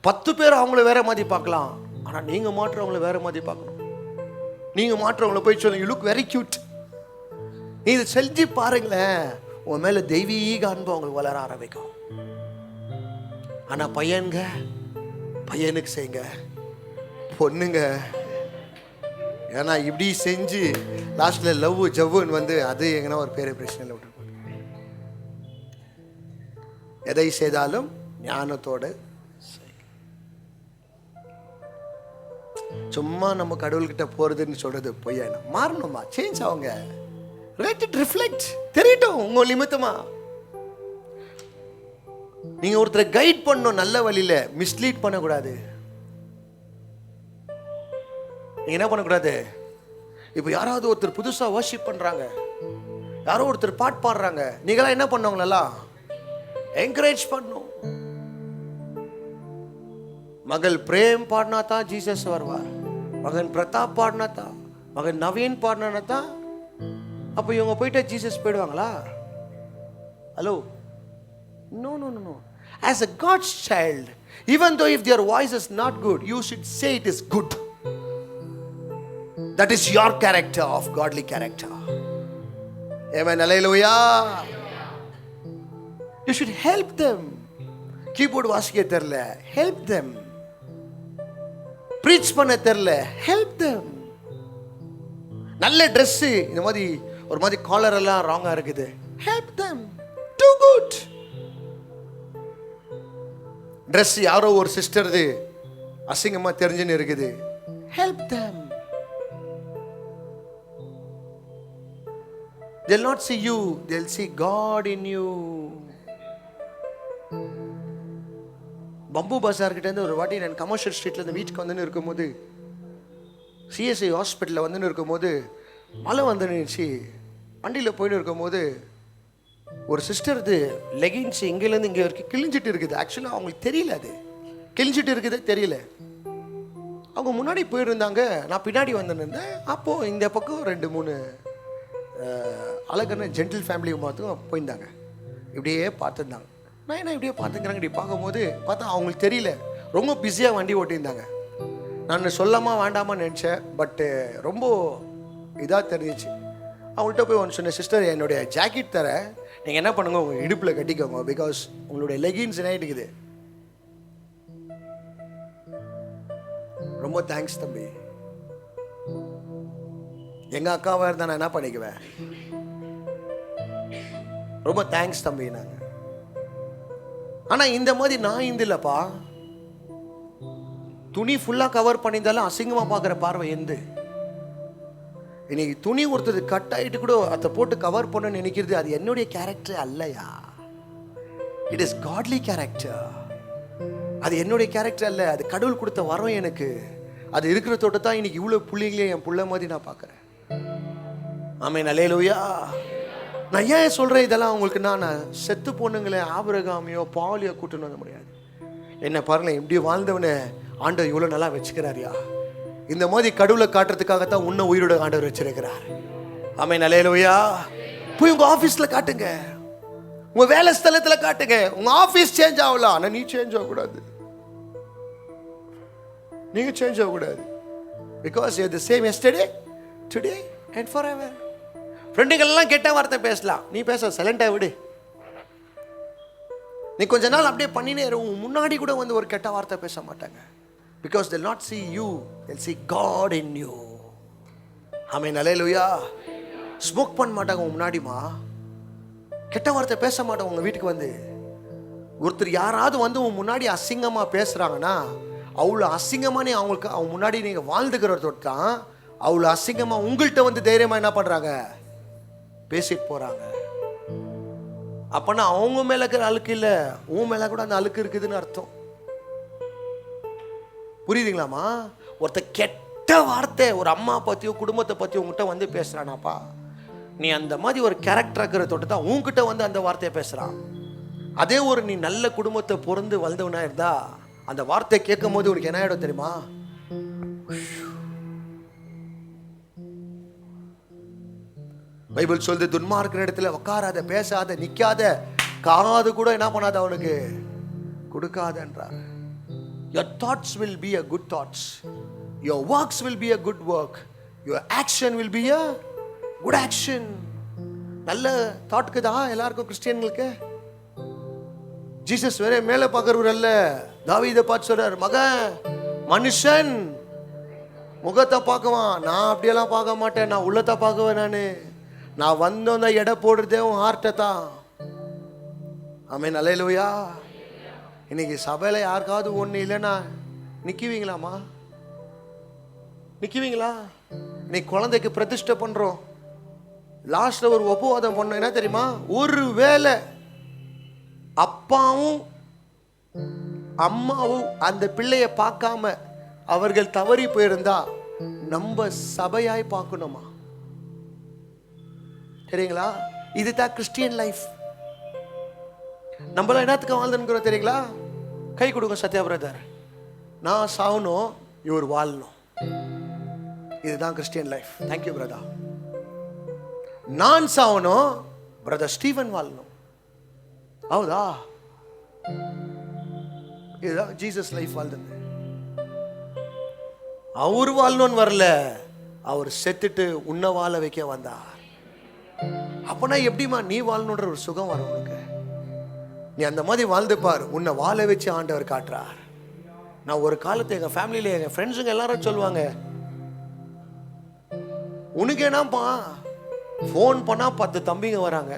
A: 10 பேர் அவங்கள வேற மாதிரி பார்க்கலாம். ஆனால் நீங்கள் மாற்றவங்கள வேற மாதிரி பார்க்கணும். நீங்கள் மாற்றவங்கள போய் சொல்லுங்க யூ லுக் வெரி கியூட். நீ இதை செஞ்சு பாருங்களேன், உன் மேலே தெய்வீக அன்பு அவங்களுக்கு வளர ஆரம்பிக்கும். ஆனால் பையனுக்கு செய்யுங்க, பொண்ணுங்க ஏன்னா இப்படி செஞ்சு லாஸ்ட்ல லவ் ஜவ்வுன்னு வந்து அது எங்கன்னா ஒரு பெரிய பிரச்சனையில் விட்டு. எதை செய்தாலும் ஞானத்தோடு. சும்மா நம்ம கடவுள்கிட்ட போறதுன்னு சொல்றது பொய்யா? மாறணுமா? சேஞ்ச் ஆகுங்க. let it reflect. தெரியட்டும் உங்க நிமித்தமா. நீங்க ஒருத்தரை கைட் பண்ணணும் நல்ல வழியில, மிஸ்லீட் பண்ணக்கூடாது. என்ன பண்ணக்கூடாது? இப்போ யாராவது ஒருத்தர் புதுசா வர்ஷிப் பண்றாங்க, யாரோ ஒருத்தர் பாட்டு பாடுறாங்க, நீங்களா என்ன பண்ணவங்களெல்லாம் என்கரேஜ் பண்ணும். மகள் பிரேம் பாடினா தான் ஜீசஸ் வருவார், மகன் பிரதாப் பாடினா தான், மகன் நவீன் பாடினா தான். அப்போ இவங்க போயிட்டா ஜீசஸ் போயிடுவாங்களா? Hello, no no no. As a God's child, even though if their voice is not good, you should say it is good. That is your character of godly character. Amen. Hallelujah. You should help them. Keyboard வாசிக்க தெரியல, help them. Preach பண்ண தெரியல, help them. நல்ல Dress இந்த மாதிரி ஒரு மாதிரி collar எல்லாம் ராங்கா இருக்குது, help them. Do good. Dress யாரோ ஒரு சிஸ்டர்து அசிங்கமா தெரிஞ்சுன்னு இருக்குது, help them. They'll not see you, they'll see God in you. பம்பு பஜார் கிட்ட இருந்து ஒரு வாட்டி நான் கமர்ஷியல் ஸ்ட்ரீட்ல இருந்து வீட்டுக்கு வந்துன்னு இருக்கும்போது, சிஎஸ்ஐ ஹாஸ்பிட்டலில் வந்துன்னு இருக்கும்போது மழை வந்து நினைச்சு வண்டியில் போயின்னு இருக்கும்போது ஒரு சிஸ்டர் இது லெகின்ஸ் இங்கேருந்து இங்கே வரைக்கும் கிழிஞ்சிட்டு இருக்குது. ஆக்சுவலாக அவங்களுக்கு தெரியல, அது கிழிஞ்சிட்டு இருக்குதே தெரியல. அவங்க முன்னாடி போயிருந்தாங்க, நான் பின்னாடி வந்துருந்தேன். அப்போது இந்த பக்கம் 2-3 அழகான ஜென்டில் ஃபேமிலி பார்த்தும் போயிருந்தாங்க. இப்படியே பார்த்துருந்தாங்க. நான் என்ன இப்படியே பார்த்துக்கிறாங்க. இப்படி பார்க்கும்போது பார்த்தா அவங்களுக்கு தெரியல, ரொம்ப பிஸியாக வண்டி ஓட்டியிருந்தாங்க. நான் சொல்லாமா வேண்டாமா நினச்சேன். பட்டு ரொம்ப இதாக தெரிஞ்சிச்சு. அவங்கள்ட்ட போய் ஒன்று சொன்னேன், சிஸ்டர் என்னுடைய ஜாக்கெட் தர, நீங்கள் என்ன பண்ணுங்க உங்கள் இடுப்பில் கட்டிக்கோங்க, பிகாஸ் உங்களுடைய லெகின்ஸ் என்ன இருக்குது. ரொம்ப தேங்க்ஸ் தம்பி. எங்கள் அக்காவாக இருந்தால் நான் என்ன பண்ணிக்குவேன். ரொம்ப தேங்க்ஸ் தம்பி. நாங்கள் ஆனால் இந்த மாதிரி நான் இந்த இல்லைப்பா, துணி ஃபுல்லாக கவர் பண்ணியிருந்தாலும் அசிங்கமாக பார்க்குற பார்வை எந்த. இன்னைக்கு துணி ஒருத்தர் கட் ஆகிட்டு கூட அதை போட்டு கவர் பண்ண நினைக்கிறது, அது என்னுடைய கேரக்டர் அல்லையா. It is godly character. அது என்னுடைய கேரக்டர் அல்ல, அது கடவுள் கொடுத்த வரம் எனக்கு. அது இருக்கிற தோட்ட தான் இன்னைக்கு இவ்வளோ பிள்ளைங்களே என் பிள்ளை மாதிரி நான் பார்க்குறேன். ஆமென், அல்லேலூயா. நான் ஏன் சொல்கிறேன் இதெல்லாம் உங்களுக்கு, நான் செத்து பொண்ணுங்களே ஆபிரகாமையோ பாலியோ கூட்டுன்னு வர முடியாது. என்ன பாருங்களேன், இப்படி வாழ்ந்தவனை ஆண்டவர் இவ்வளோ நல்லா வச்சுக்கிறாரியா. இந்த மாதிரி கடவுளை காட்டுறதுக்காகத்தான் உன்னை உயிரோட ஆண்டவர் வச்சிருக்கிறார். ஆமென், அல்லேலூயா. போய் உங்கள் ஆஃபீஸில் காட்டுங்க, உங்கள் வேலை ஸ்தலத்தில் காட்டுங்க. உங்கள் ஆஃபீஸ் சேஞ்ச் ஆகலாம், ஆனால் நீ சேஞ்ச் ஆகக்கூடாது. நீங்கள் சேஞ்ச் ஆகக்கூடாது. Because you are the same yesterday, today and forever. ஃப்ரெண்டுகள்லாம் கெட்ட வார்த்தை பேசலாம், நீ பேச சைலண்டாக விடு. நீ கொஞ்ச நாள் அப்படியே பண்ணினே முன்னாடி கூட வந்து ஒரு கெட்ட வார்த்தை பேச மாட்டாங்க. Because they'll not see you, they'll see God in you. Amen, hallelujah. Smoke பண்ண மாட்டாங்க உங்க முன்னாடிமா, கெட்ட வார்த்தை பேச மாட்டாங்க உங்க வீட்டுக்கு வந்து. ஒருத்தர் யாராவது வந்து உங்க முன்னாடி அசிங்கமா பேசுறாங்கன்னா, அவ்வளோ அசிங்கமா நீ அவங்களுக்கு அவங்க முன்னாடி நீங்க வாழ்ந்துக்கிறத தான் அவ்வளோ அசிங்கமா உங்கள்கிட்ட வந்து தைரியமா என்ன பண்றாங்க, பேசிட்டு போறாங்க. அப்பனா அவங்க மேல இருக்கிற அழுக்கு இல்லை, உன் மேல கூட அந்த அழுக்கு இருக்குதுன்னு அர்த்தம். புரியுதுங்களாமா? ஒருத்தர் கெட்ட வார்த்தை ஒரு அம்மா பற்றியோ குடும்பத்தை பற்றியோ உங்ககிட்ட வந்து பேசுகிறானாப்பா, நீ அந்த மாதிரி ஒரு கேரக்டர் இருக்கிற தொட்டு தான் உங்ககிட்ட வந்து அந்த வார்த்தையை பேசுகிறான். அதே ஒரு நீ நல்ல குடும்பத்தை பொருந்து வளர்ந்தவனா இருந்தா அந்த வார்த்தை கேட்கும் போது உனக்கு என்ன ஆகிடும் தெரியுமா? பைபிள் சொல்லுது, துன்மார்க்கிற இடத்துல உட்காராத, பேசாத, நிற்காத, காது கூட என்ன பண்ணாத அவனுக்கு கொடுக்காதன்றார். Your thoughts will be a good thoughts. Your works will be a good work. Your action will be a good action. நல்ல தாட்க்கு தான் எல்லாருக்கும் கிறிஸ்டியன்களுக்கு. ஜீசஸ் வேற மேலே பார்க்கறவர் அல்ல. தாவீதை பார்த்து சொல்றார், மகன் மனுஷன் முகத்தை பார்க்குவான், நான் அப்படியெல்லாம் பார்க்க மாட்டேன், நான் உள்ளத்தை பார்க்குவேன். நான் வந்தோன்னா எடை போடுறதே உன் ஹார்ட்டை தான். ஆமென், அல்லேலூயா. இன்னைக்கு சபையில் யாருக்காவது ஒன்று இல்லைன்னா நிற்குவீங்களாம்மா? நிற்குவீங்களா? இன்னைக்கு குழந்தைக்கு பிரதிஷ்டை பண்ணுறோம், லாஸ்ட்டில் ஒரு ஒப்புவாதம் பண்ணோம். என்ன தெரியுமா? ஒரு வேளை அப்பாவும் அம்மாவும் அந்த பிள்ளையை பார்க்காம அவர்கள் தவறி போயிருந்தா நம்ம சபையாய் பார்க்கணுமா? தெரியுங்களா? இதுதான் கிறிஸ்டியன் லைஃப். நம்மளாம் என்னத்துக்கு வாழ்ந்துன்னு தெரியுங்களா? கை கொடுங்க சத்யா பிரதர். நான் சாகணும், இவர் வாழணும். இதுதான் கிறிஸ்டியன் லைஃப். Thank you brother. நான் சாகணும், பிரதர் ஸ்டீவன் வாழணும். ஹவுதா? இதுதான் ஜீசஸ் லைஃப் வாழ்ந்தது. அவர் வாழணும்னு வரல, அவர் செத்துட்டு உன்னை வாழ வைக்க வந்தார். அப்பனா எப்படிமா நீ வாழணுன்ற ஒரு சுகம் வரும் உனக்கு? நீ அந்த மாதிரி வாழ்ந்து பார், உன்னை வாழ வச்சு ஆண்டவர் காட்டுறார். நான் ஒரு காலத்தை எங்கள் ஃபேமிலியில் எங்கள் ஃப்ரெண்ட்ஸுங்க எல்லாரும் சொல்லுவாங்க, உனக்கு என்னப்பா ஃபோன் பண்ணால் 10 தம்பிங்க வராங்க,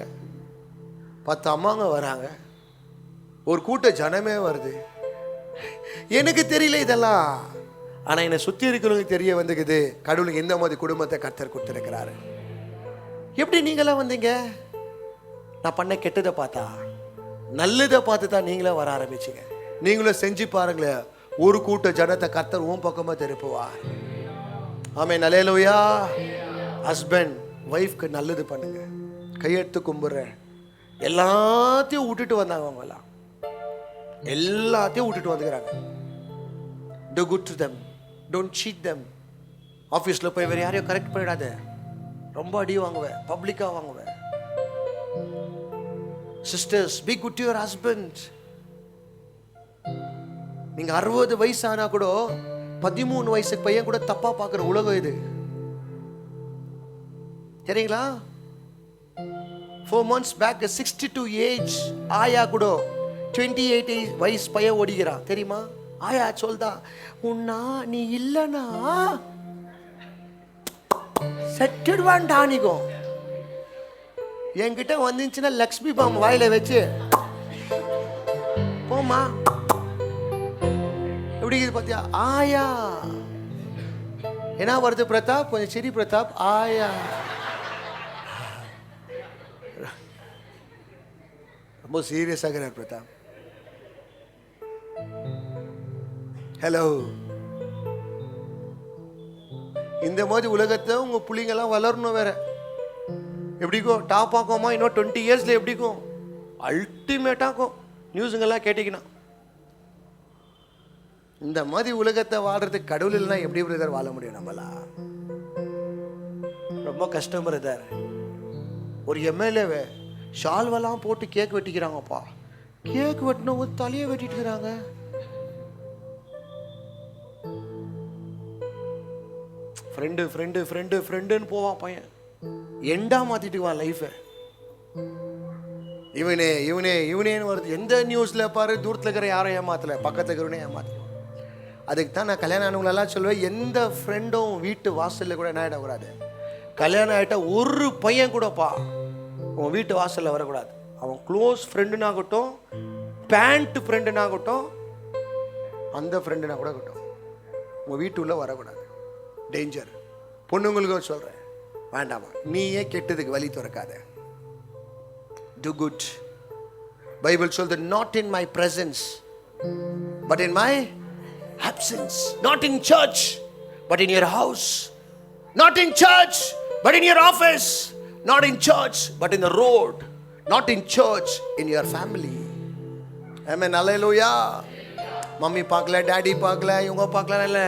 A: 10 அம்மாங்க வராங்க, ஒரு கூட்ட ஜனமே வருது. எனக்கு தெரியல இதெல்லாம், ஆனால் என்னை சுற்றி இருக்கிறவங்களுக்கு தெரிய வந்துக்குது கடவுளுக்கு எந்த மாதிரி குடும்பத்தை கர்த்தர் கொடுத்துருக்கிறாரு. எப்படி நீங்களாம் வந்தீங்க? நான் பண்ண கெட்டதை பார்த்தா, நல்லதை பார்த்து தான் நீங்களே வர ஆரம்பிச்சிங்க. நீங்களும் செஞ்சு பாருங்களேன், ஒரு கூட்ட ஜனத்தை கர்த்தர் உன் பக்கமாக திருப்புவார். ஆமென், அல்லேலூயா. ஹஸ்பண்ட் ஒய்ஃப்க்கு நல்லது பண்ணுங்க, கையெடுத்து கும்பிட்றேன். எல்லாத்தையும் விட்டுட்டு வந்தாங்க, அவங்கெல்லாம் எல்லாத்தையும் விட்டுட்டு வந்துக்கிறாங்க. Do good to them, don't cheat them. ஆஃபீஸில் போய் வேறு யாரையும் கரெக்ட் பண்ணிடாத, ரொம்ப அடி வாங்குவேன், பப்ளிக்காக வாங்குவேன். Sisters, be good to your husband. நீங்கள் 60 வயசு ஆனால் கூட 13 வயசு பையன் கூட தப்பா பார்க்குற உலகம் இது. சரிங்களா? 4 months பேக் 62 ஏஜ் ஆயா கூட 28 வயசு பையன் ஓடிக்கிறான். தெரியுமா? ஆயா சொல்தா, உன்னா நீ இல்லனா செட்டுடுவான் டானிக்கும். என்கிட்ட வந்துச்சுன்னா லக்ஷ்மி பாம்பு வாயில வச்சு போமா. எப்படி இது பார்த்தியா? ஆயா என்ன வருது பிரதாப்? கொஞ்சம் சரி பிரதாப். ஆயா ரொம்ப சீரியஸ் ஆகிறார் பிரதாப். ஹலோ, இந்த மாதிரி உலகத்தை உங்க புள்ளிங்கெல்லாம் வளரணும். வேற எப்படிக்கும் டாப் ஆக்குமா? இன்னும் 20 இயர்ஸ்ல எப்படிக்கும் அல்டிமேட்டாக்கும். நியூஸுங்கெல்லாம் கேட்டீங்கன்னா இந்த மாதிரி உலகத்தை வாழ்றதுக்கு கடவுள் இல்லைன்னா எப்படி பிரதர் வாழ முடியும்? நம்மளா ரொம்ப கஷ்டம் பிரதர். ஒரு எம்எல்ஏவை ஷால்வெல்லாம் போட்டு கேக் வெட்டிக்கிறாங்கப்பா. கேக் வெட்டினவங்க தலையை வெட்டிட்டு இருக்கிறாங்க. ஃப்ரெண்டு ஃப்ரெண்டு ஃப்ரெண்டு ஃப்ரெண்டுன்னு போவான் பையன். எண்டா மாத்திட்டுவான் லைஃபை. இவனே இவனே இவனேன்னு வருது. எந்த நியூஸ்ல பாரு, தூரத்தில் இருக்கிற யாரும் ஏமாத்தல, பக்கத்துல இருக்கிறவனே ஏமாத்திடுவான். அதுக்கு தான் நான் கல்யாணம் ஆனவங்களெல்லாம் சொல்லுவேன், எந்த ஃப்ரெண்டும் வீட்டு வாசலில் கூட என்ன ஆகிடக்கூடாது. கல்யாணம் ஆகிட்டா ஒரு பையன் கூடப்பா உன் வீட்டு வாசலில் வரக்கூடாது. அவன் க்ளோஸ் ஃப்ரெண்டுனாகட்டும், பேண்ட் ஃப்ரெண்டுனாகட்டும், அந்த ஃப்ரெண்டுனா கூட இருக்கட்டும், உங்கள் வீட்டுக்குள்ளே வரக்கூடாது. டேஞ்சர். பொண்ணுங்களுக்கு சொல்கிறேன், வேண்டாமா, நீயே கெட்டதுக்கு வழி திறக்காத. Do good. பைபிள் சொல்லுது, not in my presence but in my absence. Not in church but in your house. Not in church but in your office. Not in church but in the road. Not in church, in your family. Amen. Hallelujah. Mummy பார்க்கல, daddy பார்க்கல, இவங்க பார்க்கல, இல்லை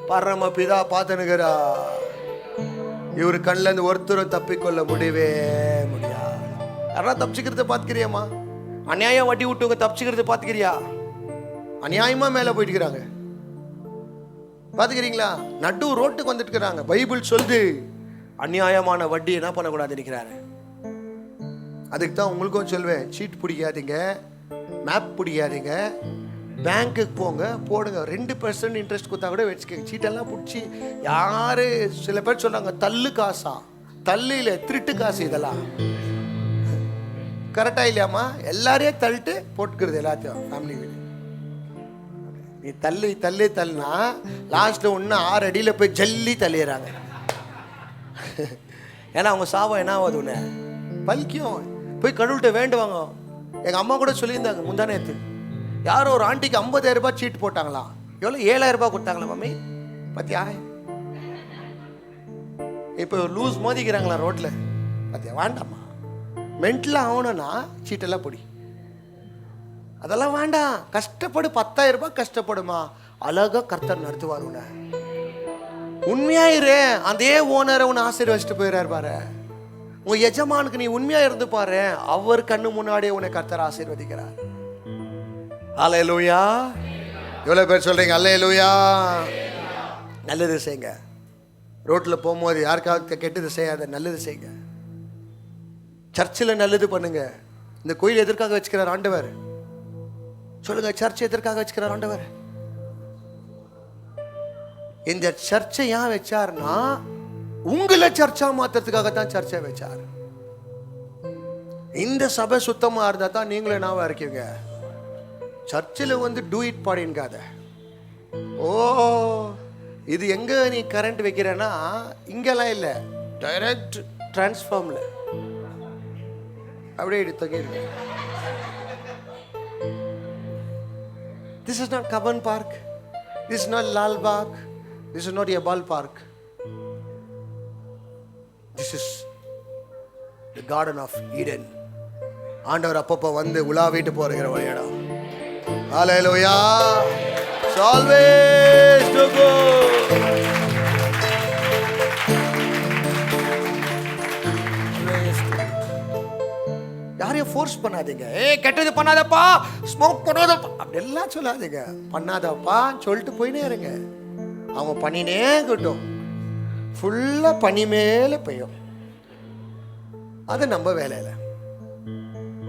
A: பரம பிதா பார்த்துனுக்கிறா. இவர் கண்ணில் இருந்து ஒருத்தரும் தப்பிக்கொள்ள முடியவே முடியாது. யாரா தப்பிச்சுக்கிறத பார்த்துக்கிறியாம்மா? அநியாயம் வட்டி விட்டுவங்க தப்பிச்சுக்கிறத பார்த்துக்கிறியா? அநியாயமா மேலே போயிட்டு இருக்கிறாங்க, பார்த்துக்கிறீங்களா? நடு ரோட்டுக்கு வந்துட்டு இருக்கிறாங்க. பைபிள் சொல்லுது, அநியாயமான வட்டி என்ன பண்ணக்கூடாது நிற்கிறாரு. அதுக்கு தான் உங்களுக்கும் சொல்வேன், சீட் பிடிக்காதீங்க, மேப் பிடிக்காதீங்க, பேங்க்குக்கு போங்க, போடுங்க. 2% இன்ட்ரெஸ்ட் கொடுத்தா கூட வச்சுக்கோங்க. சீட்டெல்லாம் பிடிச்சி யாரு, சில பேர் சொன்னாங்க தள்ளு காசா, தள்ளு இல்லை திருட்டு காசு. இதெல்லாம் கரெக்டா இல்லையாம்மா? எல்லாரையும் தள்ளிட்டு போட்டுக்கிறது எல்லாத்தையும் ஃபேமிலி வீடு. நீ தள்ளி தள்ளி தள்ளினா லாஸ்ட்ல ஒன்று 6 அடியில் போய் ஜல்லி தள்ளிடுறாங்க. ஏன்னா அவங்க சாபம் என்ன ஆகுது, ஒன்று பல்கியும் போய் கடவுள்கிட்ட வேண்டுவாங்க. எங்கள் அம்மா கூட சொல்லியிருந்தாங்க முந்தா நேற்று, யாரோ ஒரு ஆண்டிக்கு 50,000 ரூபாய் சீட்டு போட்டாங்களாம். எவ்வளோ 7,000 ரூபாய் கொடுத்தாங்களா மம்மி? பார்த்தியா? இப்போ லூஸ் மோதிக்கிறாங்களா ரோட்டில், பார்த்தியா? வேண்டாம்மா, மென்டலாக ஆகணும்னா சீட்டெல்லாம் பொடி, அதெல்லாம் வேண்டாம். கஷ்டப்படு, 10,000 ரூபாய் கஷ்டப்படுமா, அழகாக கர்த்தர் நடத்துவார் உன்னை. உண்மையாயிரு, அதே ஓனரை உன்னை ஆசீர்வதிச்சுட்டு போயிடுறாரு பாரு. உன் எஜமானுக்கு நீ உண்மையா இருந்து பாரு, அவர் கண்ணு முன்னாடியே உன்னை கர்த்தர் ஆசீர்வதிக்கிறார். அல்லேலூயா. எவ்வளோ பேர் சொல்றீங்க அல்லேலூயா? நல்லது செய்யுங்க. ரோட்டில் போகும்போது யாருக்காவது கெட்டது செய்யாத, நல்லது செய்யுங்க. சர்ச்சில் நல்லது பண்ணுங்க. இந்த கோயில் எதற்காக வச்சுக்கிறார் ஆண்டவர்? சொல்லுங்க, சர்ச் எதற்காக வச்சுக்கிறார் ஆண்டவர்? இந்த சர்ச்சை ஏன் வச்சார்னா, உங்களை சர்ச்சா மாத்துறதுக்காகத்தான் சர்ச்சை வச்சார். இந்த சபை சுத்தமா இருந்தா தான் நீங்களும் என்னவா இருக்கீங்க. சர்ச்சில் வந்து டூ இட் பாடின்காத. ஓ, இது எங்க நீ கரண்ட் வைக்கிறேன்னா இங்கெல்லாம் இல்லை, டைரக்ட் டிரான்ஸ்ஃபார்ம்ல அப்படியே எடுத்துக்க. This is not Kaban Park. This is not Lal Bagh. This is not a ball park. This is the Garden of Eden. ஆண்டவர் அப்பப்போ வந்து உலாவிட்டு போகிற ஒரு இடம். Hallelujah. It's always to go. யாரையும் ஃபோர்ஸ் பண்ணாதீங்க. கெட்டது பண்ணாதப்பா, ஸ்மோக் பண்ணாதப்பா, அப்படி எல்லாம் சொல்லாதீங்க. பண்ணாதப்பா சொல்லிட்டு போயினே இருங்க. அவங்க பண்ணினே இருக்கட்டும், ஃபுல்லாக பனி மேலே பெய்யும். அது நம்ம வேலையில்,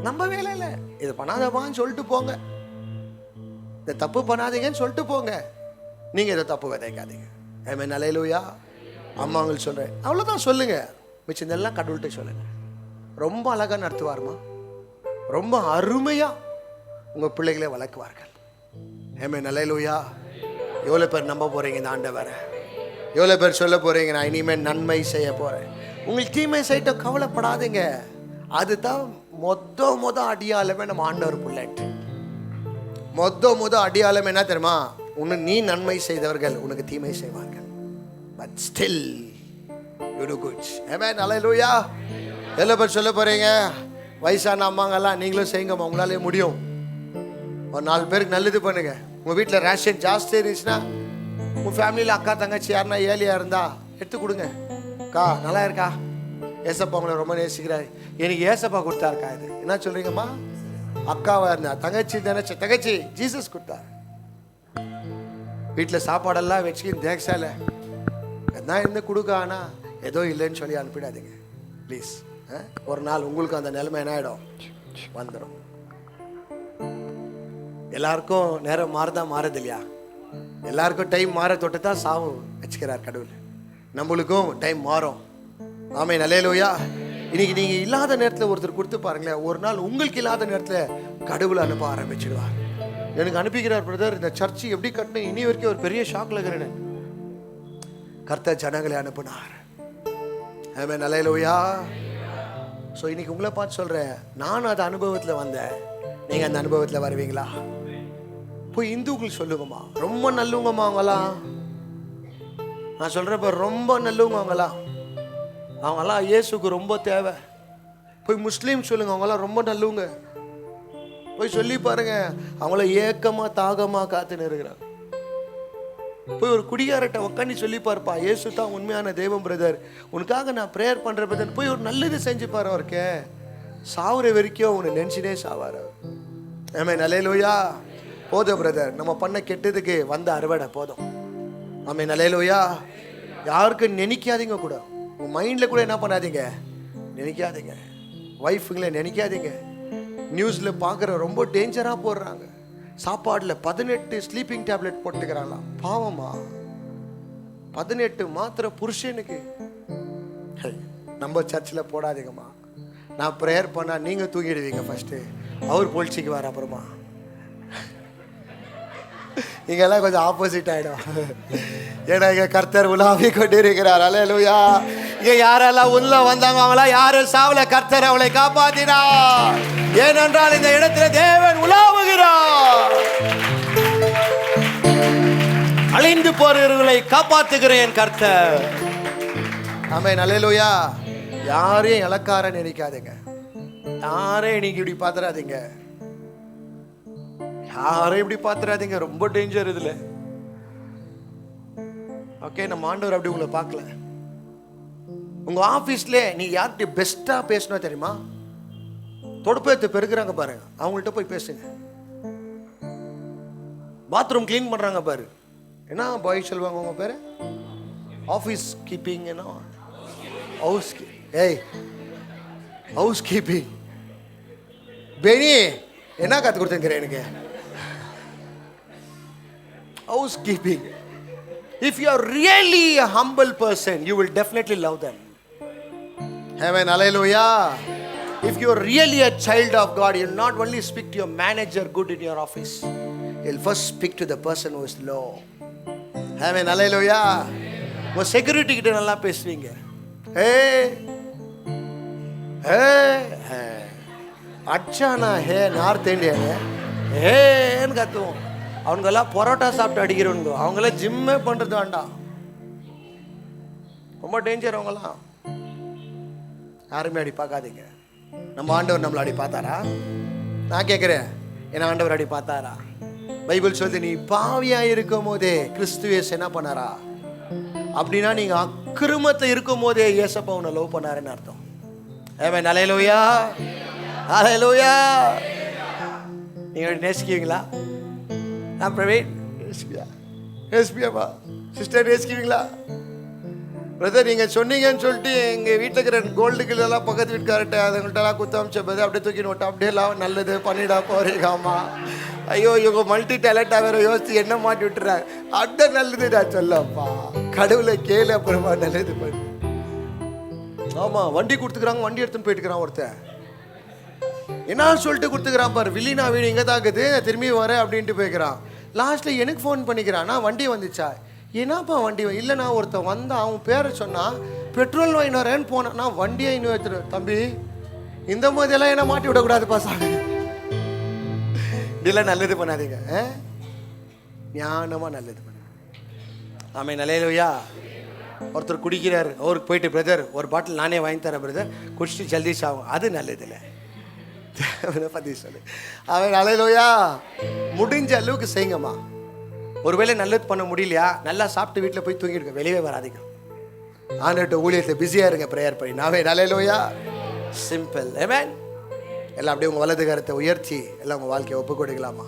A: நம்ம வேலையில் இது பண்ணாதப்பான்னு சொல்லிட்டு போங்க, இதை தப்பு பண்ணாதீங்கன்னு சொல்லிட்டு போங்க. நீங்கள் இதை தப்பு விதைக்காதீங்க. ஐமே நல்லேலூயா. அம்மாங்களுக்கு சொல்கிறேன், அவ்வளோதான் சொல்லுங்க. மிச்சம் இதெல்லாம் கடவுள்கிட்ட சொல்லுங்க. ரொம்ப அழகாக நடத்துவார்மா, ரொம்ப அருமையாக உங்கள் பிள்ளைகளை வளர்க்குவார்கள். ஐமே நல்லேலூயா. எவ்வளோ பேர் நம்ப போகிறீங்க இந்த ஆண்டவரை? எவ்வளோ பேர் சொல்ல போகிறீங்க, நான் இனிமேல் நன்மை செய்ய போகிறேன்? உங்களுக்கு தீமை செய்யிட்ட கவலைப்படாதீங்க. அதுதான் மொத அடியாளமே நம்ம ஆண்டவர் பிள்ளைட்டு. மொத அடியாளம் என்ன தெரியுமா? உன்னை நீ நன்மை செய்தவர்கள் உனக்கு தீமை செய்வார்கள், but still you do good. ஆமென் அல்லேலூயா. எவ்வளோ பேர் சொல்ல போகிறீங்க? வயசான அம்மாங்கெல்லாம் நீங்களும் செய்யுங்கம்மா, உங்களாலே முடியும். ஒரு 4 பேருக்கு நல்லது பண்ணுங்க. உங்கள் வீட்டில் ரேஷன் ஜாஸ்தி இருந்துச்சுன்னா, உங்கள் ஃபேமிலியில் அக்கா தங்கச்சி யாருன்னா ஏழையாக இருந்தா எடுத்து கொடுங்க. அக்கா நல்லா இருக்கா, ஏசப்பா உங்களை ரொம்ப நேசிக்கிறாரு, எனக்கு ஏசப்பா கொடுத்தாருக்கா. இது என்ன சொல்கிறீங்கம்மா? அக்காவாக இருந்தா தங்கச்சி நினச்ச தங்கச்சி ஜீசஸ் கொடுத்தாரு. வீட்டில் சாப்பாடெல்லாம் வச்சு தேக்ஸால எதனா இருந்து கொடுக்க, ஆனால் ஏதோ இல்லைன்னு சொல்லி அனுப்பிடாதீங்க ப்ளீஸ். ஒரு நாள் உங்களுக்கு அந்த நிலைமை என்ன ஆகிடும், வந்துடும். எல்லாருக்கும் நேரம் மாறுது இல்லையா? எல்லாருக்கும் டைம் மாற தொட்டு தான் சாவு வச்சுக்கிறார் கடவுள். நம்மளுக்கும் டைம் மாறும். ஆமே நல்லேலூயா. இன்னைக்கு நீங்கள் இல்லாத நேரத்தில் ஒருத்தர் கொடுத்து பாருங்களேன், ஒரு நாள் உங்களுக்கு இல்லாத நேரத்தில் கடவுளை அனுப்ப ஆரம்பிச்சிடுவார். எனக்கு அனுப்பிக்கிறார் பிரதர், இந்த சர்ச்சு எப்படி கட்டணும் இனி வரைக்கும் ஒரு பெரிய ஷாக்ல இருக்கிறேன். கர்த்தர் ஜனங்களை அனுப்புனார். ஆமே நல்லேலூயா. ஸோ இன்னைக்கு உங்களை பார்த்து சொல்கிறேன், நான் அந்த அனுபவத்தில் வந்தேன், நீங்கள் அந்த அனுபவத்தில் வருவீங்களா? போய் இந்துக்கள் சொல்லுங்கம்மா, ரொம்ப நல்லவங்கம்மா அவங்களாம். நான் சொல்கிறப்ப ரொம்ப நல்லவங்க அவங்களாம் இயேசுக்கு ரொம்ப தேவை. போய் முஸ்லீம் சொல்லுங்க, அவங்களாம் ரொம்ப நல்லவங்க. போய் சொல்லி பாருங்க, அவங்கள ஏக்கமாக தாகமாக காத்துன்னு இருக்கிறாங்க. போய் ஒரு குடிகாரட்ட உட்காந்து சொல்லி பாருப்பா, இயேசு தான் உண்மையான தெய்வம் பிரதர், உனக்காக நான் ப்ரேயர் பண்ணுற பிரதர். போய் ஒரு நல்லது செஞ்சு பாரு. அவருக்கு சாவுற வரைக்கும் உன்னை நினச்சினே சாவார். ஆமே நல்லேலூயா. போதும் பிரதர், நம்ம பண்ண கெட்டதுக்கு வந்த அறுவடை போதும். ஆமே நல்லேலூயா. யாருக்கும் நினைக்காதீங்க கூட, உங்கள் மைண்டில் கூட என்ன பண்ணாதீங்க, நினைக்காதீங்க. ஒய்ஃபுங்களை நினைக்காதீங்க. நியூஸில் பார்க்குற ரொம்ப டேஞ்சராக போடுறாங்க. சாப்பாடில் 18 ஸ்லீப்பிங் டேப்லெட் போட்டுக்கிறாங்களாம். பாவமா, 18 மாத்திரை புருஷனுக்கு. நம்ம சர்ச்சில் போடாதீங்கம்மா. நான் ப்ரேயர் பண்ணால் நீங்கள் தூங்கிடுவீங்க ஃபஸ்ட்டு, அவர் பொழிச்சிக்கு வர அப்புறமா. இங்கெல்லாம் கொஞ்சம் ஆப்போசிட் ஆகிடும். ஏன்னா இங்கே கர்த்தர் உலாவி கொண்டு இருக்கிறார். அல்லேலூயா. இங்கே யாரெல்லாம் உள்ள வந்தாங்க அவங்களாம் யாரும் சாவல, கர்த்தர் அவளை காப்பாற்றினார். ஏனென்றால் இந்த இடத்துல தேவன் உலாவுகிறார். அழிந்து போறவர்களை காப்பாற்றுகிறேன் கர்த்தர். ஆமென் அல்லேலூயா. யாரையும் இலக்காரன் நினைக்காதீங்க, யாரையும் இன்னைக்கு இப்படி பார்த்துறாதீங்க, யாரையும் இப்படி பார்த்துறாதீங்க. ரொம்ப டேஞ்சர் இதுல. ஓகே, நம்ம ஆண்டவர் அப்படி உங்களை பார்க்கல. உங்க ஆபீஸ்ல நீ யார்கிட்ட பெஸ்டா பேசணும் தெரியுமா? தொடுப்பேத்து பெருக்குறாங்க பாருங்க, அவங்கள்ட்ட போய் பேசுங்க. பாத்ரூம் கிளீன் பண்றாங்க பாரு, என்ன பாய் சொல்லுவாங்க உங்க பேரு? ஆஃபீஸ் கீப்பிங், என்ன ஹவுஸ் கீப்பிங். பெனி என்ன கத்து கொடுத்துருக்கிறேன் எனக்கு? Housekeeping. If you are really a humble person, you will definitely love them. Amen. Hallelujah. If you are really a child of God, you will not only speak to your manager good in your office, you will first speak to the person who is low. Amen. Hallelujah. உங்க security கிட்ட நல்லா பேசுவீங்க. அச்சானா ஹே north Indian ஏன்னு கத்துவோம். அவங்கெல்லாம் பரோட்டா சாப்பிட்டு அடிக்கிறவங்க, அவங்களாம் ஜிம்மே பண்ணுறது வேண்டாம். ரொம்ப டேஞ்சர் அவங்களாம். யாருமே அடி பார்க்காதீங்க. நம்ம ஆண்டவர் நம்மளை அடி பார்த்தாரா? நான் கேட்குறேன், என்ன ஆண்டவர் அடி பார்த்தாரா? பைபிள் சொல்லுது, நீ பாவியாக இருக்கும் போதே கிறிஸ்துவேஸ் என்ன பண்ணாரா? அப்படின்னா நீங்கள் அக்கிரமத்தை இருக்கும் போதே இயேசப்பா உன்னை லவ் பண்ணாருன்னு அர்த்தம். ஆமென் அல்லேலூயா. அல்லேலூயா. நீங்கள் நேசிக்குவீங்களா? நான் பிரவீன் எஸ்பியாப்பா சிஸ்டர் ஏசிக்குவீங்களா? பிரதர் நீங்கள் சொன்னீங்கன்னு சொல்லிட்டு எங்கள் வீட்டில் இருக்கிற கோல்டுக்கெல்லாம் பக்கத்து வீட்டுக்கார்ட்ட அதுங்கள்ட்டலாம் குத்த அமைச்ச பிரதர் அப்படியே தூக்கி நோட்டா அப்படியேலாம் நல்லது பண்ணிடா போறீங்கம்மா. ஐயோ இவங்க மல்டி டேலண்டாக வேற யோசிச்சு என்ன மாட்டி விட்டுறாங்க. அந்த நல்லது நான் சொல்லப்பா, கடவுளை கேளு அப்புறமா நல்லது பண்ணு. ஆமாம் வண்டி கொடுத்துக்கிறாங்க, வண்டி எடுத்துன்னு போயிட்டுக்கிறான் ஒருத்தன். என்ன சொல்லிட்டு கொடுத்துக்கிறான் பாரு, வில்லினா வீடு இங்கே தாக்குது திரும்பி வரேன் அப்படின்ட்டு போய்க்கிறான். லாஸ்ட்டில் எனக்கு ஃபோன் பண்ணிக்கிறான்னா வண்டி வந்துச்சா, என்னப்பா வண்டி இல்லைண்ணா ஒருத்தன் வந்தான் அவன் பேரை சொன்னான் பெட்ரோல் வாங்கிட்டு வரேன்னு போனான்னா வண்டியை இன்னும் எடுத்துரு. தம்பி இந்த மாதிரியெல்லாம் என்ன மாட்டி விடக்கூடாதுப்பா சாமி, இதெல்லாம் நல்லது பண்ணாதீங்க, ஞானமாக நல்லது பண்ணுங்க. ஆமாம் நல்லையா. ஒருத்தர் குடிக்கிறார், அவருக்கு போயிட்டு பிரதர் ஒரு பாட்டில் நானே வாங்கி தரேன் பிரதர், குடிச்சிட்டு ஜல்தி சாகும், அது நல்லது இல்லை. பற்றி சொல்லு அவன் நல்லையா. முடிஞ்ச அளவுக்கு செய்யுங்கம்மா. ஒருவேளை நல்லது பண்ண முடியலையா, நல்லா சாப்பிட்டு வீட்டில் போய் தூங்கிடுங்க, வெளியே வராதிங்க. ஆண்டவர்கிட்ட ஊழியத்தை பிஸியாக இருங்க, ப்ரேயர் பண்ணி. நாவே நல்லையா. சிம்பிள். ஆமென். எல்லாம் அப்படியே உங்கள் வலது கரத்தை உயர்த்தி எல்லாம் உங்கள் வாழ்க்கையை ஒப்பு கொடுக்கலாமா?